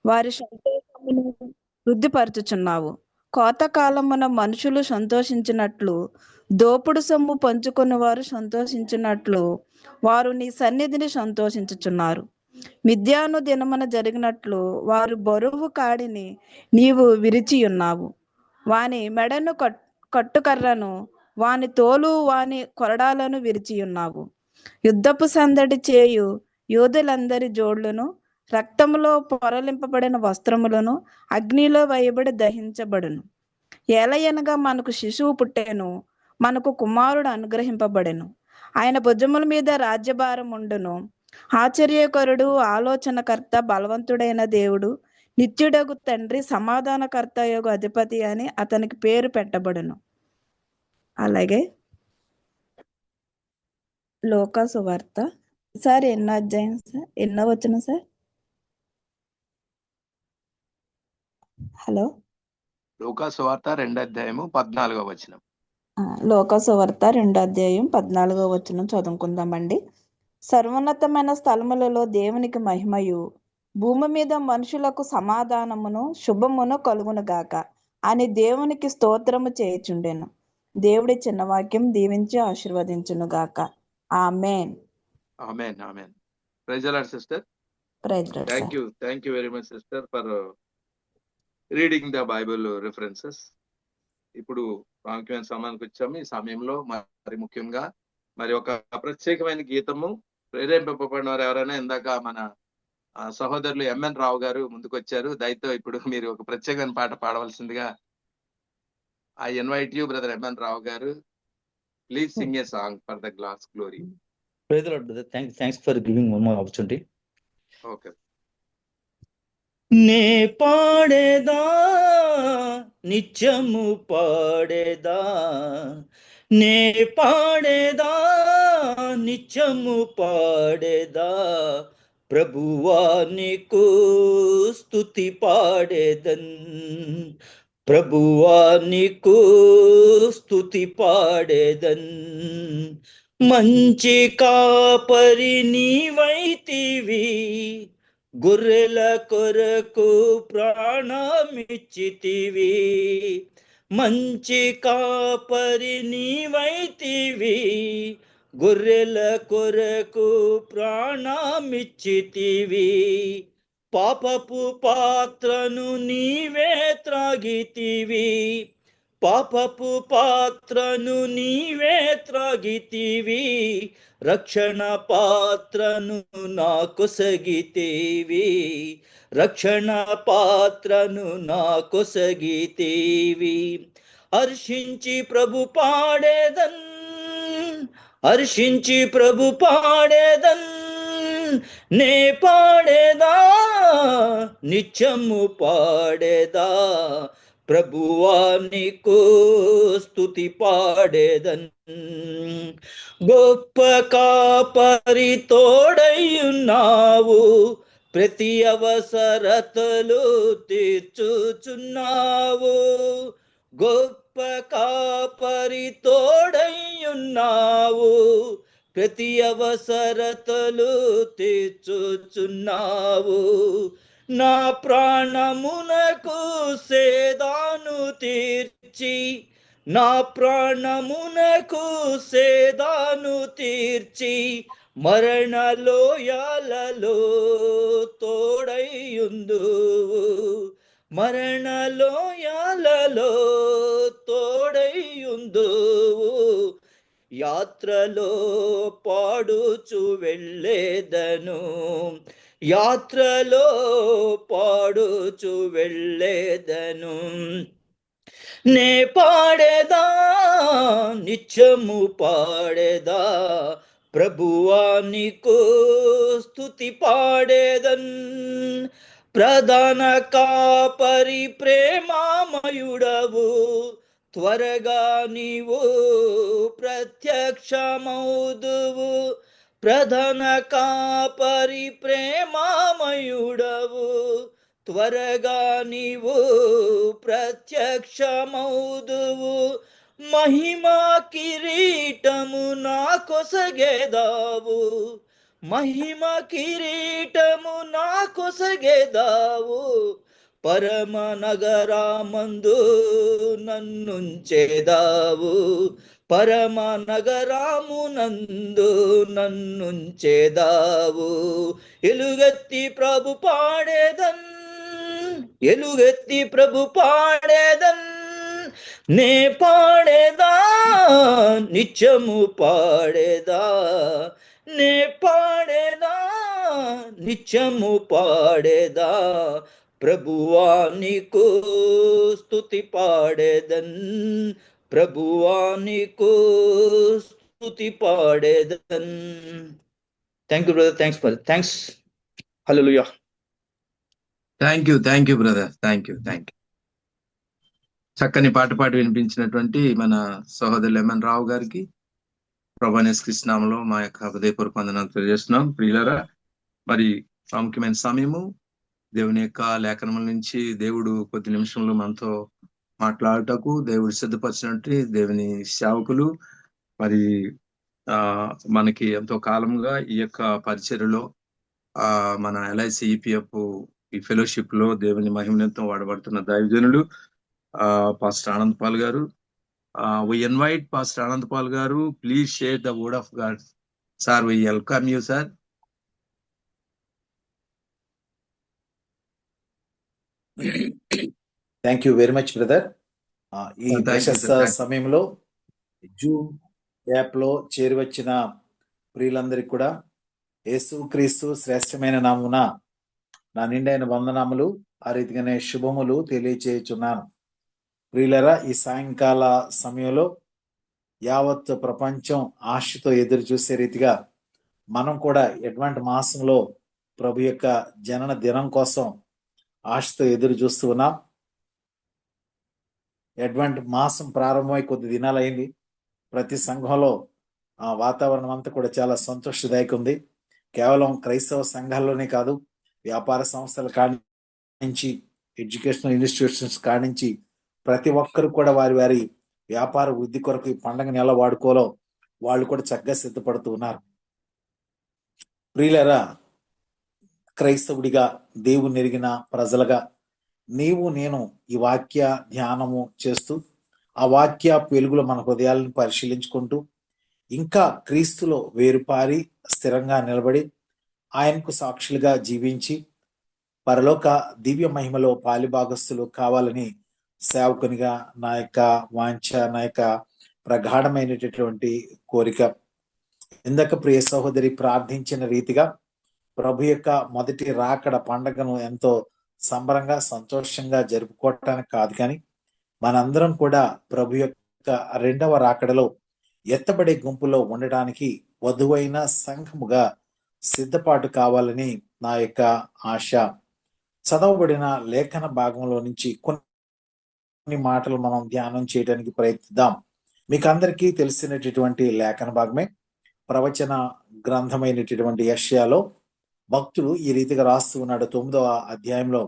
వారి సంతోషమును వృద్ధిపరచుచున్నావు. కోతకాలమున మనుషులు సంతోషించినట్లు, దోపుడు సొమ్ము పంచుకొని వారు సంతోషించినట్లు వారు నీ సన్నిధిని సంతోషించుచున్నారు. మిద్యాను దినమున జరిగినట్లు వారు బరువు కాడిని నీవు విరిచి ఉన్నావు. వాని మెడను కట్టుకర్రను, వాని తోలు వాని కొరడాలను విరిచి ఉన్నావు. యుద్ధపు సందడి చేయు యోధులందరి జోళ్లను, రక్తములో పొరలింపబడిన వస్త్రములను అగ్నిలో వేయబడి దహించబడును. ఏలయనగా మనకు శిశువు పుట్టెను, మనకు కుమారుడు అనుగ్రహింపబడెను. ఆయన భుజముల మీద రాజ్యభారం ఉండును. ఆశ్చర్యకరుడు, ఆలోచనకర్త, బలవంతుడైన దేవుడు, నిత్యుడగు తండ్రి, సమాధానకర్త యొక్క అధిపతి అని అతనికి పేరు పెట్టబడును. అలాగే లోకా సువార్త సార్ ఎన్నో అధ్యాయం సార్, ఎన్నో వచనం సార్? హలో, లూకా సువార్త 2వ అధ్యాయము 14వ వచనం. లోకా సువార్త 2వ అధ్యాయం 14వ వచనం చదువుకుందామండి. సర్వోన్నతమైన స్థలములలో దేవునికి మహిమయు, భూమి మీద మనుషులకు సమాధానమును శుభమును కలుగునుగాక అని దేవునికి స్తోత్రము చేయుచుండెను. దేవుడి చిన్న వాక్యం దీవించి ఆశీర్వదించును గాక. ఆమేన్. ఆమేన్. ఆమేన్. Praise the Lord sister. Praise the Lord. Thank you very much sister for reading the Bible references. ఇప్పుడు ప్రాముఖ్యమైన సమయానికి వచ్చాము. ఈ సమయంలో మరి ముఖ్యంగా మరి ఒక ప్రత్యేకమైన గీతము ప్రేరేపింపబడిన వారు ఎవరైనా, ఇందాక మన సహోదరులు ఎంఎన్ రావు గారు ముందుకు వచ్చారు. దయతో ఇప్పుడు మీరు ఒక ప్రత్యేకమైన పాట పాడవలసిందిగా I invite you brother MN Rao గారు. Please sing a song for the glass glory. Praise the Lord, brother. Thanks for giving one more opportunity. Okay. నే పాడేదా నిత్యము పాడేదా, నే పాడేదా నిత్యము పాడేదా, ప్రభువా నీకు స్తుతి పాడేదన్, ప్రభువా నీకు స్తుతి పాడేదన్. మంచి కాపరి నీవైతివి, గొర్రెల కొరకు ప్రాణమిచ్చితివి. మంచి కాపరి నీవైతివి, గొర్రెల కొరకు ప్రాణమిచ్చితివి. పాపపు పాత్రను నీవే త్రాగితివి, పాపపు పాత్రను నీవే త్రాగితివి. రక్షణ పాత్రను నాకొసగితేవి, రక్షణ పాత్రను నాకొసగితేవి. హర్షించి ప్రభు పాడేదన్, హర్షించి ప్రభు పాడేదన్, నే పాడేదా నిత్యము పాడేదా, ప్రభువా నీకు స్తుతి పాడేదన్. గొప్ప కాపరి తోడయ్యున్నావు, ప్రతి అవసరతలు తీర్చుచున్నావు. గొప్ప కాపరి తోడయ్యున్నావు, ప్రతి అవసరతలు తీర్చుచున్నావు. నా ప్రాణమునకు సేదాను తీర్చి, నా ప్రాణమునకు సేదాను తీర్చి, మరణలోయాలలో తోడయ్యుందువు, మరణలోయాలలో తోడయ్యుందువు. యాత్రలో పాడుచు వెళ్ళేదను, యాత్రలో పాడుచు వెళ్ళేదను. నే పాడేదా నిత్యము పాడేదా, ప్రభువా నీకు స్తుతి పాడేదన్. ప్రధాన కాపరి ప్రేమామయుడవు, త్వరగా నీవు ప్రత్యక్షమౌదువు. ప్రధాన కాపరి ప్రేమామయుడవు, త్వరగా నీవు ప్రత్యక్షమౌదువు. మహిమా కిరీటము నాకొసగేదావు, మహిమ కిరీటము నా కొసగేదావు, పరమ నగరామందు నన్నుంచేదావు, పరమ నగరామునందు నన్నుంచేదావు. ఎలుగెత్తి ప్రభు పాడేదన్, ఎలుగెత్తి ప్రభు పాడేదన్, నే పాడేదా నిత్యము పాడేదా, నే పాడేదా నిత్యము పాడేదా, ప్రభువా నీకు స్తుతి పాడేదన్, ప్రభువా నీకు స్తుతి పాడేదన్. Thank you brother, thanks. హల్లెలూయా. Thank you brother, thank you. చక్కని పాట పాడి వినిపించినటువంటి మన సహోదరు లెమన్ రావు గారికి ప్రభువైన యేసుక్రీస్తు నామములో మా యొక్క హృదయపూర్వక వందనాలు తెలియజేస్తున్నాం. ప్రియులారా, మరి ప్రాముఖ్యమైన సమయము దేవుని యొక్క లేఖనముల నుంచి దేవుడు కొద్ది నిమిషంలో మనతో మాట్లాడుటకు దేవుడు సిద్ధపరిచినట్టు దేవుని సేవకులు మరి మనకి ఎంతో కాలంగా ఈ యొక్క పరిచర్యలో మన LIC EPF ఈ ఫెలోషిప్ లో దేవుని మహిమనితో వాడబడుతున్న దైవజనులు పాస్టర్ ఆనంద్ పాల్ గారు. We invite Pastor Anand Pal garu, please share the word of God. Sir, we welcome you, sir. Thank you very much brother. ఈ ప్రశస్త సమయంలో జూమ్ యాప్ లో చేరి వచ్చిన ప్రియులందరికీ కూడా యేసుక్రీస్తు శ్రేష్టమైన నామున నా నిండైన వందనాములు, ఆ రీతిగానే శుభములు తెలియచేయుచున్నాను. ప్రియులరా, ఈ సాయంకాల సమయంలో యావత్ ప్రపంచం ఆశతో ఎదురు చూసే రీతిగా మనం కూడా ఎటువంటి మాసంలో ప్రభు యొక్క జనన దినం కోసం ఆశతో ఎదురు చూస్తూ ఉన్నాం. ఎటువంటి మాసం ప్రారంభమై కొద్ది దినాలైంది. ప్రతి సంఘంలో వాతావరణం అంతా కూడా చాలా సంతోషదాయకం ఉంది. కేవలం క్రైస్తవ సంఘాల్లోనే కాదు, వ్యాపార సంస్థల కానించి ఎడ్యుకేషనల్ ఇన్స్టిట్యూషన్స్ కానించి ప్రతి ఒక్కరు కూడా వారి వారి వ్యాపార వృద్ధి కొరకు ఈ పండుగని ఎలా వాడుకోవాలో వాళ్ళు కూడా చక్కగా సిద్ధపడుతూ ఉన్నారు. ప్రియులరా, క్రైస్తవుడిగా దేవుని ఎరిగిన ప్రజలుగా నీవు నేను ఈ వాక్య ధ్యానము చేస్తూ ఆ వాక్య వెలుగులో మన హృదయాలను పరిశీలించుకుంటూ ఇంకా క్రీస్తులో వేరుపారి స్థిరంగా నిలబడి ఆయనకు సాక్షులుగా జీవించి పరలోక దివ్య మహిమలో పాలిభాగస్తులు కావాలని సేవకునిగా నా యొక్క వాంఛ, నా యొక్క ప్రగాఢమైనటువంటి కోరిక. ఇందాక ప్రియ సహోదరి ప్రార్థించిన రీతిగా ప్రభు యొక్క మొదటి రాకడ పండగను ఎంతో సంబరంగా సంతోషంగా జరుపుకోవటానికి కాదు, కానీ మనందరం కూడా ప్రభు యొక్క రెండవ రాకడలో ఎత్తబడే గుంపులో ఉండడానికి వధువైన సంఘముగా సిద్ధపాటు కావాలని నా యొక్క ఆశ. చదవబడిన లేఖన భాగంలో నుంచి కొన్ని మాటలు మనం ధ్యానం చేయడానికి ప్రయత్నిద్దాం. మీకు అందరికీ తెలిసినటువంటి లేఖన భాగమే ప్రవచన గ్రంథమైనటువంటి యెషయాలో భక్తుడు ఈ రీతిగా రాస్తూ ఉన్నాడు. 9వ అధ్యాయంలో,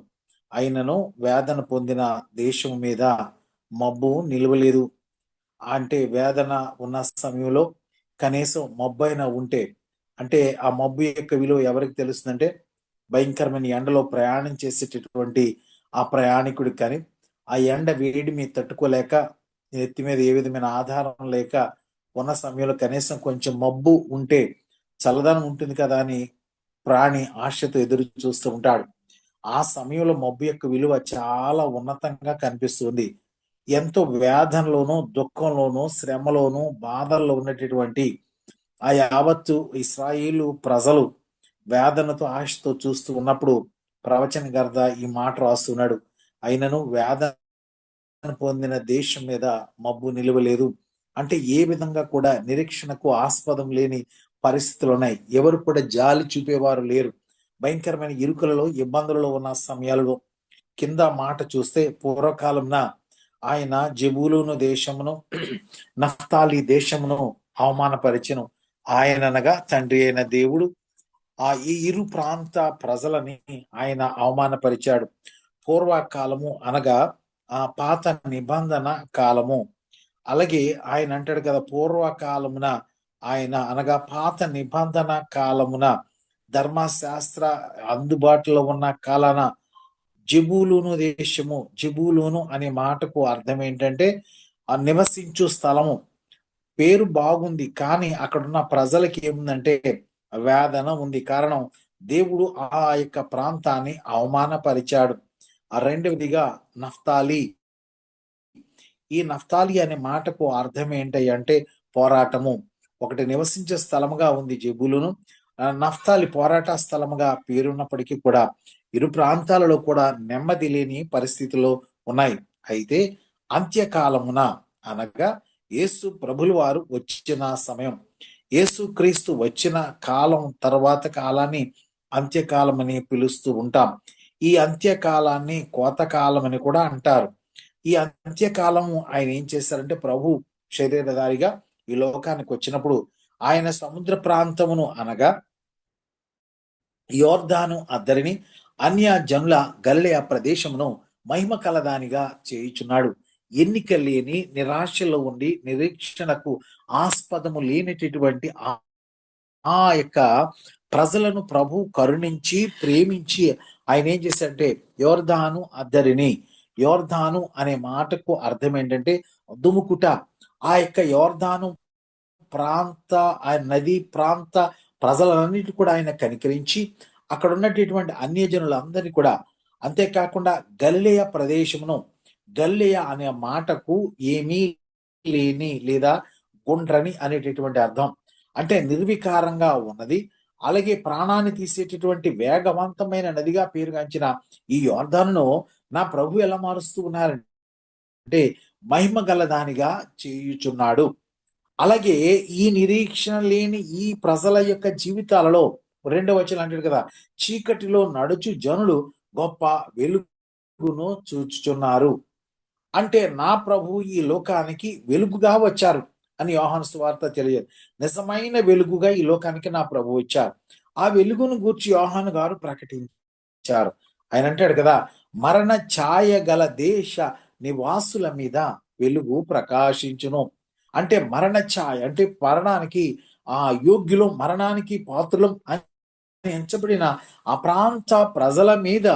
అయినను వేదన పొందిన దేశం మీద మబ్బు నిలవలేదు. అంటే వేదన ఉన్న సమయంలో కనీసం మబ్బు అయినా ఉంటే, అంటే ఆ మబ్బు యొక్క విలువ ఎవరికి తెలుస్తుందంటే భయంకరమైన ఎండలో ప్రయాణం చేసేటటువంటి ఆ ప్రయాణికుడికి. కానీ ఆ ఎండ వేడి మీద తట్టుకోలేక ఎత్తి మీద ఏ విధమైన ఆధారం లేక ఉన్న సమయంలో కనీసం కొంచెం మబ్బు ఉంటే చల్లదనం ఉంటుంది కదా అని ప్రాణి ఆశతో ఎదురు చూస్తూ ఉంటాడు. ఆ సమయంలో మబ్బు యొక్క విలువ చాలా ఉన్నతంగా కనిపిస్తుంది. ఎంతో వేదనలోనూ దుఃఖంలోనూ శ్రమలోనూ బాధల్లో ఉన్నటువంటి ఆ యావత్తు ఇశ్రాయేలు ప్రజలు వేదనతో ఆశతో చూస్తూ ఉన్నప్పుడు ప్రవచనకర్త ఈ మాట రాస్తున్నాడు. అయినను వేదన పొందిన దేశం మీద మబ్బు నిలవలేదు. అంటే ఏ విధంగా కూడా నిరీక్షణకు ఆస్పదం లేని పరిస్థితులు ఉన్నాయి. ఎవరు కూడా జాలి చూపేవారు లేరు. భయంకరమైన ఇరుకులలో ఇబ్బందులలో ఉన్న సమయాలలో కింద మాట చూస్తే పూర్వకాలంన ఆయన జెబూలూను దేశమును నఫ్తాలి దేశమును అవమానపరిచెను. ఆయననగా తండ్రి అయిన దేవుడు ఈ ఇరు ప్రాంత ప్రజలని ఆయన అవమానపరిచాడు. పూర్వకాలము అనగా ఆ పాత నిబంధన కాలము. అలాగే ఆయన అంటాడు కదా, పూర్వకాలమున ఆయన అనగా పాత నిబంధన కాలమున ధర్మశాస్త్ర అందుబాటులో ఉన్న కాలాన జెబూలూను దేశము, జెబూలూను అనే మాటకు అర్థం ఏంటంటే ఆ నివసించు స్థలము. పేరు బాగుంది, కానీ అక్కడున్న ప్రజలకి ఏముందంటే వేదన ఉంది. కారణం, దేవుడు ఆ యొక్క ప్రాంతాన్ని అవమానపరిచాడు. రెండవదిగా నఫ్తాలి. ఈ నఫ్తాలి అనే మాటకు అర్థం ఏంటి అంటే పోరాటము. ఒకటి నివసించే స్థలముగా ఉంది జెబూలూను, నఫ్తాలి పోరాట స్థలముగా పేరున్నప్పటికీ కూడా ఇరు ప్రాంతాలలో కూడా నెమ్మది లేని పరిస్థితులు ఉన్నాయి. అయితే అంత్యకాలమున అనగా యేసు ప్రభులు వారు వచ్చిన సమయం, యేసు క్రీస్తు వచ్చిన కాలం తర్వాత కాలాన్ని అంత్యకాలం అని పిలుస్తూ ఉంటాం. ఈ అంత్యకాలాన్ని కోతకాలం అని కూడా అంటారు. ఈ అంత్యకాలము ఆయన ఏం చేశారంటే ప్రభు శరీరధారిగా ఈ లోకానికి వచ్చినప్పుడు ఆయన సముద్ర ప్రాంతమును అనగా యోర్దాను అద్దరిని అన్య జనుల గలిలయ ప్రదేశమును మహిమ కలదానిగా చేయుచున్నాడు. ఎన్నిక లేని నిరాశలో ఉండి నిరీక్షణకు ఆస్పదము లేనటువంటి ఆ యొక్క ప్రజలను ప్రభు కరుణించి ప్రేమించి ఆయన ఏం చేశాడంటే యోర్దాను అద్దరిని, యోర్దాను అనే మాటకు అర్థం ఏంటంటే దుముకుట. ఆ యొక్క యోర్దాను ప్రాంత ఆ నది ప్రాంత ప్రజలన్నిటి కూడా ఆయన కనికరించి అక్కడ ఉన్నటువంటి అన్యజనులందరినీ కూడా, అంతేకాకుండా గలిలయ ప్రదేశమును, గలిలయ అనే మాటకు ఏమీ లేని లేదా గుండ్రని అనేటటువంటి అర్థం. అంటే నిర్వికారంగా ఉన్నది. అలాగే ప్రాణాన్ని తీసేటటువంటి వేగవంతమైన నదిగా పేరుగాంచిన ఈ యోర్దానును నా ప్రభు ఎలా మారుస్తూ ఉన్నారంటే మహిమ గలదానిగా చేయుచున్నాడు. అలాగే ఈ నిరీక్షణ లేని ఈ ప్రజల యొక్క జీవితాలలో రెండవ వచనం అంటాడు కదా, చీకటిలో నడుచు జనులు గొప్ప వెలుగును చూచుచున్నారు. అంటే నా ప్రభు ఈ లోకానికి వెలుగుగా వచ్చారు అని యోహాను సువార్త తెలియదు. నిజమైన వెలుగుగా ఈ లోకానికి నా ప్రభు వచ్చారు. ఆ వెలుగును గూర్చి యోహాను గారు ప్రకటించారు. ఆయన అంటాడు కదా, మరణ ఛాయ గల దేశ నివాసుల మీద వెలుగు ప్రకాశించును. అంటే మరణ ఛాయ అంటే మరణానికి ఆ యోగ్యులు, మరణానికి పాత్రులం అని ఎంచబడిన ఆ ప్రాంత ప్రజల మీద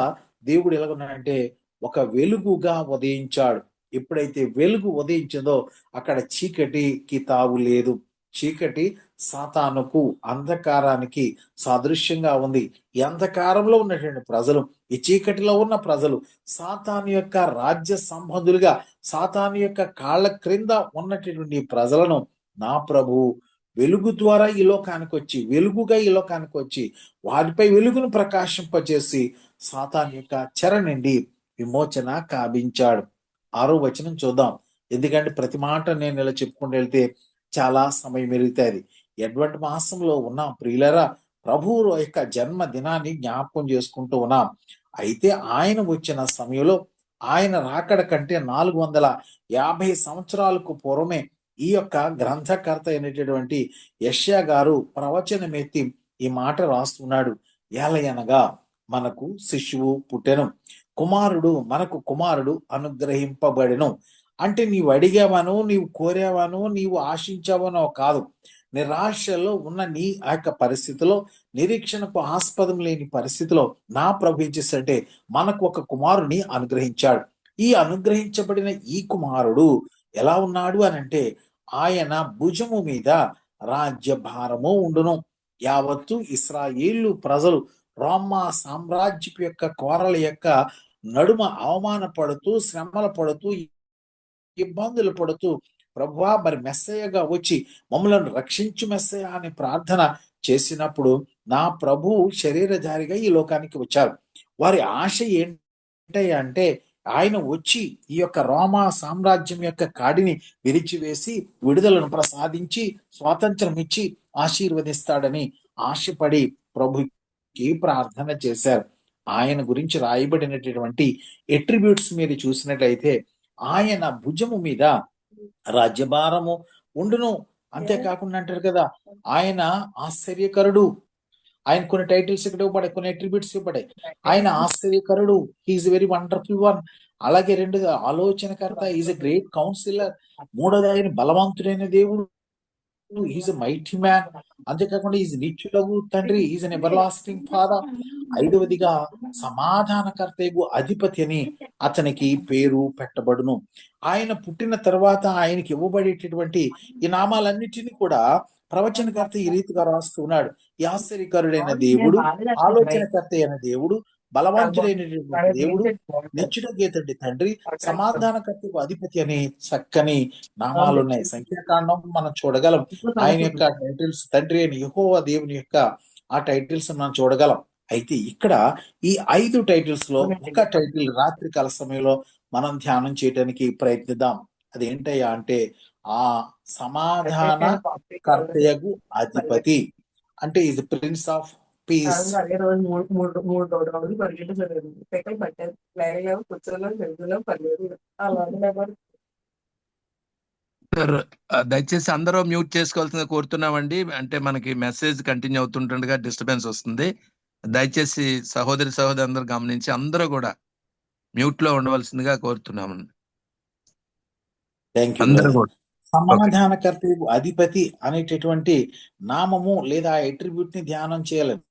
దేవుడు ఎలాగున్నాడంటే ఒక వెలుగుగా ఉదయించాడు. ఎప్పుడైతే వెలుగు ఉదయించిందో అక్కడ చీకటికి తావు లేదు. చీకటి సాతానుకు, అంధకారానికి సాదృశ్యంగా ఉంది. ఈ అంధకారంలో ఉన్నటువంటి ప్రజలు, ఈ చీకటిలో ఉన్న ప్రజలు సాతాను యొక్క రాజ్య సంబంధులుగా, సాతాను యొక్క కాళ్ళ క్రింద ఉన్నటువంటి ప్రజలను నా ప్రభు వెలుగు ద్వారా ఈ లోకానికి వచ్చి, వెలుగుగా ఈ లోకానికి వచ్చి వారిపై వెలుగును ప్రకాశింపజేసి సాతాను యొక్క చెర నుండి విమోచన కావించాడు. 6వ వచనం చూద్దాం. ఎందుకంటే ప్రతి మాట నేను ఇలా చెప్పుకుంటూ వెళ్తే చాలా సమయం పెరుగుతుంది. ఎడ్వంట్ మాసంలో ఉన్నాం ప్రియులరా. ప్రభువు యొక్క జన్మదినాన్ని జ్ఞాపకం చేసుకుంటూ ఉన్నాం. అయితే ఆయన వచ్చిన సమయంలో ఆయన రాకడ కంటే 450 సంవత్సరాలకు పూర్వమే ఈ యొక్క గ్రంథకర్త అయినటువంటి యెషయా గారు ప్రవచనం ఎత్తి ఈ మాట రాస్తున్నాడు. ఏలయనగా మనకు శిశువు పుట్టెను, మనకు కుమారుడు అనుగ్రహింపబడెను. అంటే నీవు అడిగావనో, నీవు కోరావనో, నీవు ఆశించావనో కాదు. నిరాశలో ఉన్న నీ ఆ యొక్క పరిస్థితిలో, నిరీక్షణకు ఆస్పదం లేని పరిస్థితిలో నా ప్రభు ఏం చేశాడంటే మనకు ఒక కుమారుని అనుగ్రహించాడు. ఈ అనుగ్రహించబడిన ఈ కుమారుడు ఎలా ఉన్నాడు అని అంటే ఆయన భుజము మీద రాజ్యభారము ఉండును. యావత్తు ఇశ్రాయేలు ప్రజలు రోమా సామ్రాజ్యపు యొక్క కోరల యొక్క నడుమ అవమానపడుతూ, శ్రమలు పడుతూ, ఇబ్బందులు పడుతూ ప్రభువా మరి మెస్సయ్యగా వచ్చి మమ్మలను రక్షించు మెస్సయ్య అని ప్రార్థన చేసినప్పుడు నా ప్రభు శరీరధారిగా ఈ లోకానికి వచ్చారు. వారి ఆశ ఏంటంటే ఆయన వచ్చి ఈ యొక్క రోమా సామ్రాజ్యం యొక్క కాడిని విరిచివేసి విడుదలను ప్రసాదించి స్వాతంత్రం ఇచ్చి ఆశీర్వదిస్తాడని ఆశపడి ప్రభుకి ప్రార్థన చేశారు. ఆయన గురించి రాయబడినటువంటి ఎట్రిబ్యూట్స్ మీరు చూసినట్లయితే ఆయన భుజము మీద రాజ్యభారము ఉండును. అంతేకాకుండా అంటారు కదా, ఆయన ఆశ్చర్యకరుడు. ఆయన కొన్ని టైటిల్స్ ఇక్కడ ఇవ్వబడాయి, కొన్ని అట్రిబ్యూట్స్ ఇవ్వబడాయి. ఆయన ఆశ్చర్యకరుడు, ఈజ్ వెరీ వండర్ఫుల్ వన్. అలాగే రెండుగా ఆలోచనకర్త, ఈజ్ ఎ గ్రేట్ కౌన్సిలర్. మూడోది ఆయన బలవంతుడైన దేవుడు. ఈజ్ మైటీ మ్యాన్, అంతేకాకుండా ఈజ్ నిత్యుడగు తండ్రి, is an everlasting father. ఐదవదిగా సమాధానకర్తయగు అధిపతి అని అతనికి పేరు పెట్టబడును. ఆయన పుట్టిన తర్వాత ఆయనకి ఇవ్వబడేటటువంటి ఈ నామాలన్నిటినీ కూడా ప్రవచనకర్త ఈ రీతిగా రాస్తున్నాడు. ఈ ఆశ్చర్యకరుడైన దేవుడు, ఆలోచనకర్త అయిన దేవుడు, బలవంతుడైనటువంటి దేవుడు, నిత్యుడగేతండి తండ్రి, సమాధానకర్తకు అధిపతి అని చక్కని నామాలు ఉన్నాయి. సంఖ్యాకాండం మనం చూడగలం. ఆయన యొక్క టైటిల్స్, తండ్రి అయిన యెహోవా దేవుని యొక్క ఆ టైటిల్స్ మనం చూడగలం. అయితే ఇక్కడ ఈ 5 టైటిల్స్ లో ఒక టైటిల్ రాత్రికాల సమయంలో మనం ధ్యానం చేయడానికి ప్రయత్నిద్దాం. అదేంటయ్యా అంటే ఆ సమాధాన కర్తయగు అధిపతి, అంటే ఇది ప్రిన్స్ ఆఫ్ పీస్. అదే రోజు మూడు రౌండ్లు పరిగెట్టి చదివాను. పట్టారు లేవు, కూర్చోలేవు, తెలుగులేవు, పర్లేదు అలాగే. సార్, దయచేసి అందరూ మ్యూట్ చేసుకోవాల్సింది కోరుతున్నామండి. అంటే మనకి మెసేజ్ కంటిన్యూ అవుతుండగా డిస్టర్బెన్స్ వస్తుంది. దయచేసి సహోదరి అందరూ గమనించి అందరూ కూడా మ్యూట్ లో ఉండవలసిందిగా కోరుతున్నామండి. అందరూ కూడా సమాధానకర్త అధిపతి అనేటటువంటి నామము లేదా అట్రిబ్యూట్ ని ధ్యానం చేయాలని.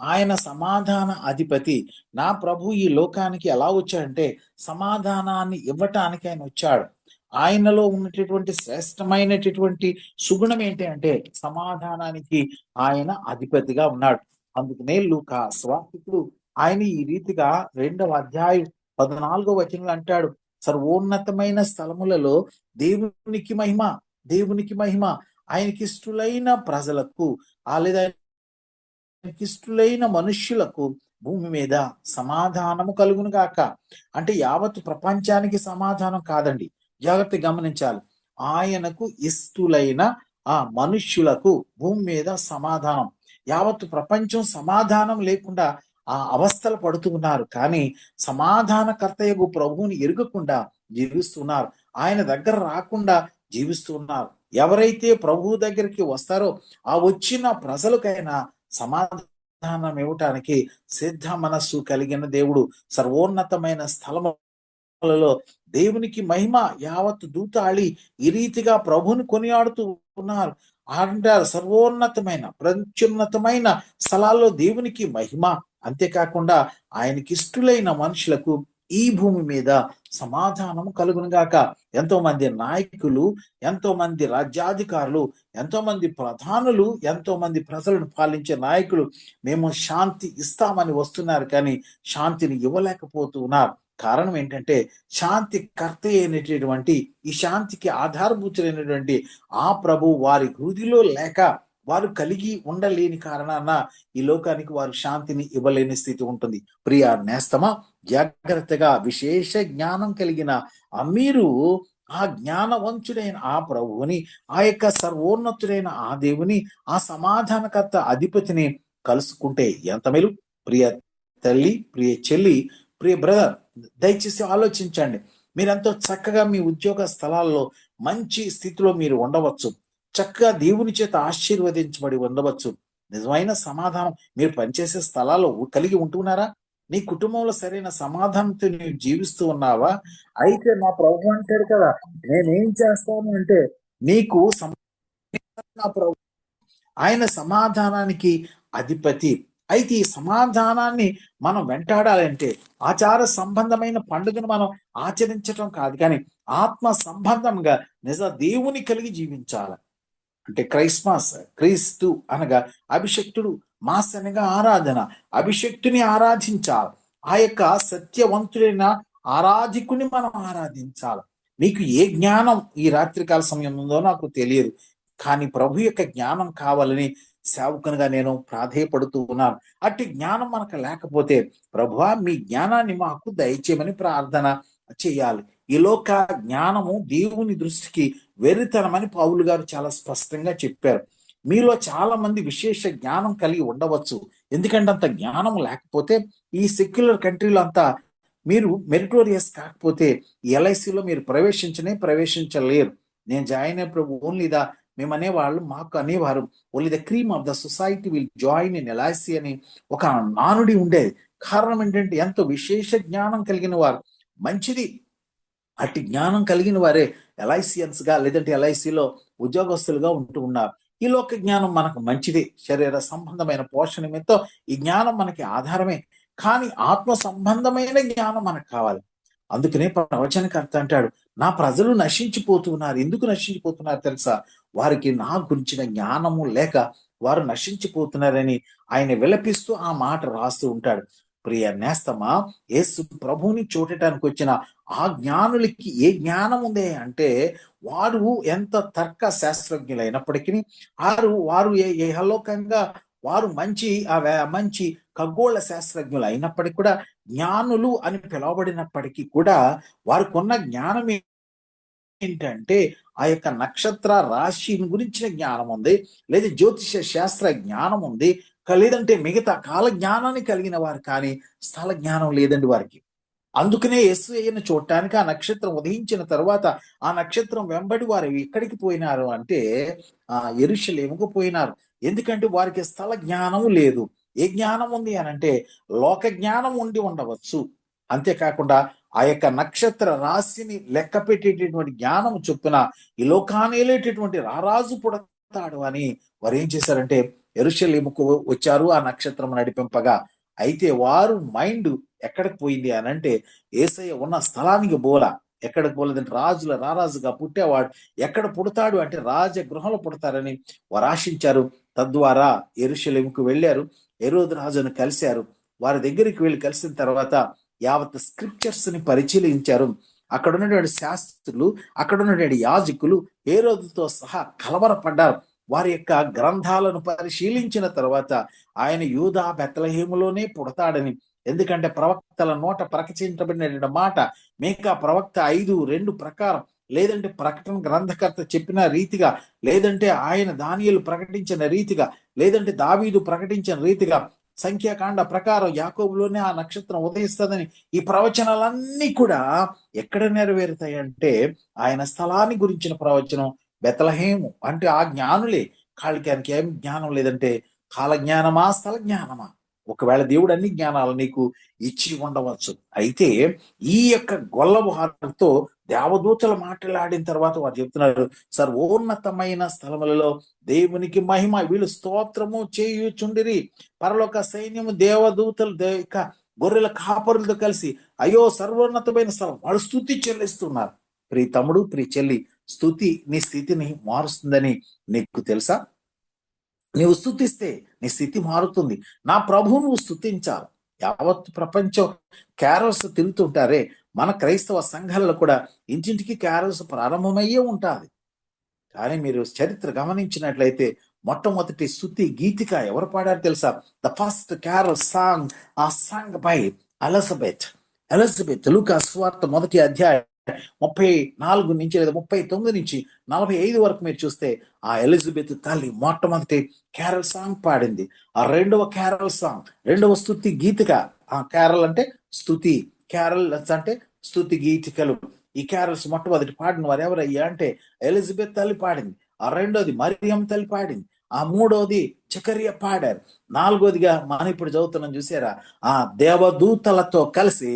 ఆయన సమాధాన అధిపతి. నా ప్రభు ఈ లోకానికి ఎలా వచ్చాడంటే సమాధానాన్ని ఇవ్వటానికి ఆయన వచ్చాడు. ఆయనలో ఉన్నటువంటి శ్రేష్టమైనటువంటి సుగుణం ఏంటి అంటే సమాధానానికి ఆయన అధిపతిగా ఉన్నాడు. అందుకనే లూకా స్వార్థికుడు ఆయన ఈ రీతిగా 2వ అధ్యాయం 14వ వచనంలో అంటాడు, సర్వోన్నతమైన స్థలములలో దేవునికి మహిమ, దేవునికి మహిమ, ఆయనకిష్టులైన ప్రజలకు లేదా ఆయనకిష్టులైన మనుష్యులకు భూమి మీద సమాధానము కలుగును గాక. అంటే యావత్ ప్రపంచానికి సమాధానం కాదండి, జాగ్రత్త గమనించాలి. ఆయనకు ఇష్టులైన ఆ మనుష్యులకు భూమి మీద సమాధానం. యావత్ ప్రపంచం సమాధానం లేకుండా ఆ అవస్థలు పడుతున్నారు, కానీ సమాధానకర్తయగు ప్రభువుని ఎరుగకుండా జీవిస్తున్నారు, ఆయన దగ్గర రాకుండా జీవిస్తున్నారు. ఎవరైతే ప్రభువు దగ్గరికి వస్తారో ఆ వచ్చిన ప్రజలకైనా సమాధానం ఇవ్వటానికి సిద్ధ మనస్సు కలిగిన దేవుడు. సర్వోన్నతమైన స్థలములలో దేవునికి మహిమ, యావత్ దూతాళి ఈ రీతిగా ప్రభుని కొనియాడుతూ ఉన్నారు. అంటారు సర్వోన్నతమైన ప్రత్యున్నతమైన స్థలాల్లో దేవునికి మహిమ. అంతేకాకుండా ఆయనకి ఇష్టులైన మనుషులకు ఈ భూమి మీద సమాధానం కలుగును గాక. ఎంతో మంది నాయకులు, ఎంతో మంది రాజ్యాధికారులు, ఎంతో మంది ప్రధానులు, ఎంతో మంది ప్రజలను పాలించే నాయకులు మేము శాంతి ఇస్తామని వస్తున్నారు, కానీ శాంతిని ఇవ్వలేకపోతూ ఉన్నారు. కారణం ఏంటంటే శాంతి కర్త అయినటువంటి, ఈ శాంతికి ఆధారభూతులైనటువంటి ఆ ప్రభు వారి హృదిలో లేక వారు కలిగి ఉండలేని కారణాన ఈ లోకానికి వారు శాంతిని ఇవ్వలేని స్థితి ఉంటుంది. ప్రియ నేస్తమా, జాగ్రత్తగా విశేష జ్ఞానం కలిగిన మీరు ఆ జ్ఞానవంతుడైన ఆ ప్రభువుని, ఆ యొక్క సర్వోన్నతుడైన ఆ దేవుని, ఆ సమాధానకర్త అధిపతిని కలుసుకుంటే ఎంత మేలు. ప్రియ తల్లి, ప్రియ చెల్లి, ప్రియ బ్రదర్, దయచేసి ఆలోచించండి. మీరెంతో చక్కగా మీ ఉద్యోగ స్థలాల్లో మంచి స్థితిలో మీరు ఉండవచ్చు, చక్కగా దేవుని చేత ఆశీర్వదించబడి ఉండవచ్చు. నిజమైన సమాధానం మీరు పనిచేసే స్థలాల్లో కలిగి ఉంటున్నారా? నీ కుటుంబంలో సరైన సమాధానంతో నీవు జీవిస్తూ ఉన్నావా? అయితే నా ప్రభు అంటాడు కదా, నేనేం చేస్తాను అంటే నీకు నా ప్రభు, ఆయన సమాధానానికి అధిపతి. అయితే ఈ సమాధానాన్ని మనం వెంటాడాలంటే ఆచార సంబంధమైన పండుగను మనం ఆచరించటం కాదు, కానీ ఆత్మ సంబంధంగా నిజ దేవుని కలిగి జీవించాలి. అంటే క్రైస్మస్, క్రీస్తు అనగా అభిషక్తుడు, మాస్ అనగా ఆరాధన, అభిషక్తుని ఆరాధించాలి. ఆ యొక్క సత్యవంతుడైన ఆరాధికుని మనం ఆరాధించాలి. మీకు ఏ జ్ఞానం ఈ రాత్రికాల సమయం ఉందో నాకు తెలియదు, కానీ ప్రభు యొక్క జ్ఞానం కావాలని సేవకునిగా నేను ప్రాధేయపడుతూ ఉన్నాను. అట్టి జ్ఞానం మనకు లేకపోతే ప్రభువా మీ జ్ఞానాన్ని మాకు దయచేయమని ప్రార్థన చేయాలి. ఈ లోక జ్ఞానము దేవుని దృష్టికి వెర్రితనమని పౌలు గారు చాలా స్పష్టంగా చెప్పారు. మీలో చాలా మంది విశేష జ్ఞానం కలిగి ఉండవచ్చు, ఎందుకంటే అంత జ్ఞానం లేకపోతే ఈ సెక్యులర్ కంట్రీలో అంతా మీరు మెరిటోరియస్ కాకపోతే ఎల్ఐసిలో మీరు ప్రవేశించలేరు. నేను జాయిన్ అయినప్పుడు ఓన్లీ మేము అనేవాళ్ళు, మాకు అనేవారు only the cream of the society will join in LIC అని ఒక నానుడి ఉండేది. కారణం ఏంటంటే ఎంతో విశేష జ్ఞానం కలిగిన వారు, మంచిది, అట్టి జ్ఞానం కలిగిన వారే ఎల్ఐసియన్స్ గా లేదంటే ఎల్ఐసిలో ఉద్యోగస్తులుగా ఉంటూ ఉన్నారు. ఈ లోక జ్ఞానం మనకు మంచిదే, శరీర సంబంధమైన పోషణ నిమిత్తం ఈ జ్ఞానం మనకి ఆధారమే. కానీ ఆత్మ సంబంధమైన జ్ఞానం మనకు కావాలి. అందుకనే ప్రవచనకర్త అంటాడు, నా ప్రజలు నశించిపోతున్నారు. ఎందుకు నశించిపోతున్నారు తెలుసా? వారికి నా గురించిన జ్ఞానము లేక వారు నశించిపోతున్నారని ఆయన విలపిస్తూ ఆ మాట రాస్తూ ఉంటాడు. ప్రియ నేస్తమా, యేసు ప్రభువుని చూడటానికి వచ్చిన ఆ జ్ఞానులకి ఏ జ్ఞానం ఉంది అంటే, వారు ఎంత తర్క శాస్త్రజ్ఞులైనప్పటికీ వారు ఏహలోకంగా వారు మంచి ఖగోళ శాస్త్రజ్ఞులు అయినప్పటికీ కూడా, జ్ఞానులు అని పిలువబడినప్పటికీ కూడా వారికి ఉన్న జ్ఞానం ఏంటంటే ఆ యొక్క నక్షత్ర రాశిని గురించిన జ్ఞానం ఉంది, లేదా జ్యోతిష శాస్త్ర జ్ఞానం ఉంది, లేదంటే మిగతా కాల జ్ఞానాన్ని కలిగిన వారు, కానీ స్థల జ్ఞానం లేదండి వారికి. అందుకనే యేసయ్యను చూడటానికి ఆ నక్షత్రం ఉదయించిన తర్వాత ఆ నక్షత్రం వెంబడి వారు ఎక్కడికి పోయినారు అంటే యెరూషలేముకు పోయినారు. ఎందుకంటే వారికి స్థల జ్ఞానం లేదు. ఏ జ్ఞానం ఉంది అని అంటే లోక జ్ఞానం ఉండి ఉండవచ్చు. అంతేకాకుండా ఆ యొక్క నక్షత్ర రాశిని లెక్క పెట్టేటటువంటి జ్ఞానం చొప్పున ఈ లోకాన్ని ఏలేటటువంటి రారాజు పుడతాడు అని వారు ఏం చేశారంటే యెరూషలేముకు వచ్చారు ఆ నక్షత్రం నడిపింపగా. అయితే వారు మైండ్ ఎక్కడికి పోయింది అని అంటే యేసయ్య ఉన్న స్థలానికి పోలా. ఎక్కడికి పోలేదంటే రారాజుగా పుట్టేవాడు ఎక్కడ పుడతాడు అంటే రాజగృహంలో పుడతారని వారు ఆశించారు. తద్వారా యెరూషలేముకు వెళ్ళారు. హెరోదు రాజును కలిశారు. వారి దగ్గరికి వెళ్ళి కలిసిన తర్వాత యావత్ స్క్రిప్చర్స్ ని పరిశీలించారు. అక్కడ ఉన్నటువంటి శాస్త్రులు, అక్కడ ఉన్నటువంటి యాజకులు హెరోదుతో సహా కలవరపడ్డారు. వారి యొక్క గ్రంథాలను పరిశీలించిన తర్వాత ఆయన యూదా బెత్లెహేములోనే పుడతాడని, ఎందుకంటే ప్రవక్తల నోట ప్రకటించబడిన మాట మీకా ప్రవక్త 5:2 ప్రకారం, లేదంటే ప్రకటన గ్రంథకర్త చెప్పిన రీతిగా, లేదంటే ఆయన దానియేలు ప్రకటించిన రీతిగా, లేదంటే దావీదు ప్రకటించిన రీతిగా, సంఖ్యాకాండ ప్రకారం యాకోబులోనే ఆ నక్షత్రం ఉదయిస్తుందని ఈ ప్రవచనాలన్నీ కూడా ఎక్కడ నెరవేరుతాయంటే ఆయన స్థలాన్ని గురించిన ప్రవచనం. బెత్లెహేము అంటే ఆ జ్ఞానులే. కాళికానికి ఏం జ్ఞానం లేదంటే కాల జ్ఞానమా స్థల జ్ఞానమా? ఒకవేళ దేవుడు అన్ని జ్ఞానాలు నీకు ఇచ్చి ఉండవచ్చు. అయితే ఈ యొక్క గొల్లవారితో దేవదూతలు మాట్లాడిన తర్వాత వారు చెప్తున్నారు, సర్వోన్నతమైన స్థలములలో దేవునికి మహిమ, వీళ్ళు స్తోత్రము చేయుచుండిరి. పరలోక సైన్యము దేవదూతలు గొర్రెల కాపరులతో కలిసి అయ్యో సర్వోన్నతమైన స్థలం, వాళ్ళు స్తుతి చెల్లిస్తున్నారు. ప్రియ తమ్ముడు, ప్రియ చెల్లి, స్తుతి నీ స్థితిని మారుస్తుందని నీకు తెలుసా? నీవు స్తుతిస్తే నీ స్థితి మారుతుంది. నా ప్రభువు నువ్వు స్తుతించాలి. యావత్ ప్రపంచం క్యారల్స్ తిరుగుతుంటారే, మన క్రైస్తవ సంఘాలలో కూడా ఇంటింటికి క్యారల్స్ ప్రారంభమయ్యే ఉంటుంది. కానీ మీరు చరిత్ర గమనించినట్లయితే మొట్టమొదటి స్తుతి గీతిక ఎవరు పాడారు తెలుసా? The first carol song by Elizabeth. లూకా సువార్త 1వ అధ్యాయం 34 నుంచి లేదా 39 నుంచి 45 వరకు మీరు చూస్తే ఆ ఎలిజబెత్ తల్లి మొట్టమొదటి క్యారల్ సాంగ్ పాడింది. ఆ రెండవ క్యారల్ సాంగ్, రెండవ స్తుతి గీతిక. ఆ క్యారల్ అంటే స్తుతి, క్యారల్ అంటే స్తుతి గీతికలు. ఈ క్యారల్స్ మొట్టమొదటి పాడిన వారు ఎవరయ్యా అంటే ఎలిజబెత్ తల్లి పాడింది. ఆ రెండోది మరియం తల్లి పాడింది. ఆ మూడవది జకరియా పాడారు. నాలుగోదిగా మనం ఇప్పుడు చదువుతున్నాం చూసారా, ఆ దేవదూతలతో కలిసి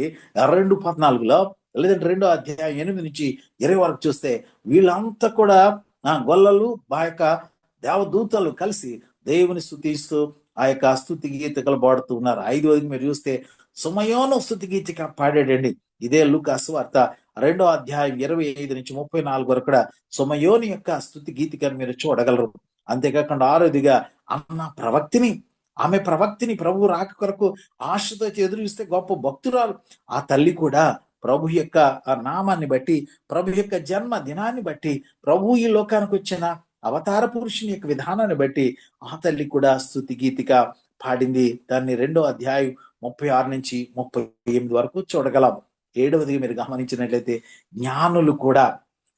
2:14 లేదంటే 2వ అధ్యాయం 8 నుంచి 20 వరకు చూస్తే వీళ్ళంతా కూడా గొల్లలు ఆ యొక్క దేవదూతలు కలిసి దేవుని స్తుతిస్తూ ఆ యొక్క స్తుతి గీతికలు పాడుతూ ఉన్నారు. 5వది మీరు చూస్తే సుమయోను స్తుతి గీతిక పాడాడండి. ఇదే లూకా సువార్త 2వ అధ్యాయం 25 నుంచి 34 వరకు కూడా సుమయోని యొక్క స్తుతి గీతికను మీరు చూడగలరు. అంతేకాకుండా 6వదిగా అన్న ప్రవక్తిని, ఆమె ప్రవక్తిని ప్రభు రాక కొరకు ఆశతో ఎదురు చూస్తే గొప్ప భక్తురాలు. ఆ తల్లి కూడా ప్రభు యొక్క నామాన్ని బట్టి, ప్రభు యొక్క జన్మ దినాన్ని బట్టి, ప్రభు ఈ లోకానికి వచ్చిన అవతార పురుషుని యొక్క విధానాన్ని బట్టి ఆ తల్లి కూడా స్తుతి గీతిక పాడింది. దాన్ని 2వ అధ్యాయం 36 నుంచి 38 వరకు చూడగలం. 7వది మీరు గమనించినట్లయితే జ్ఞానులు కూడా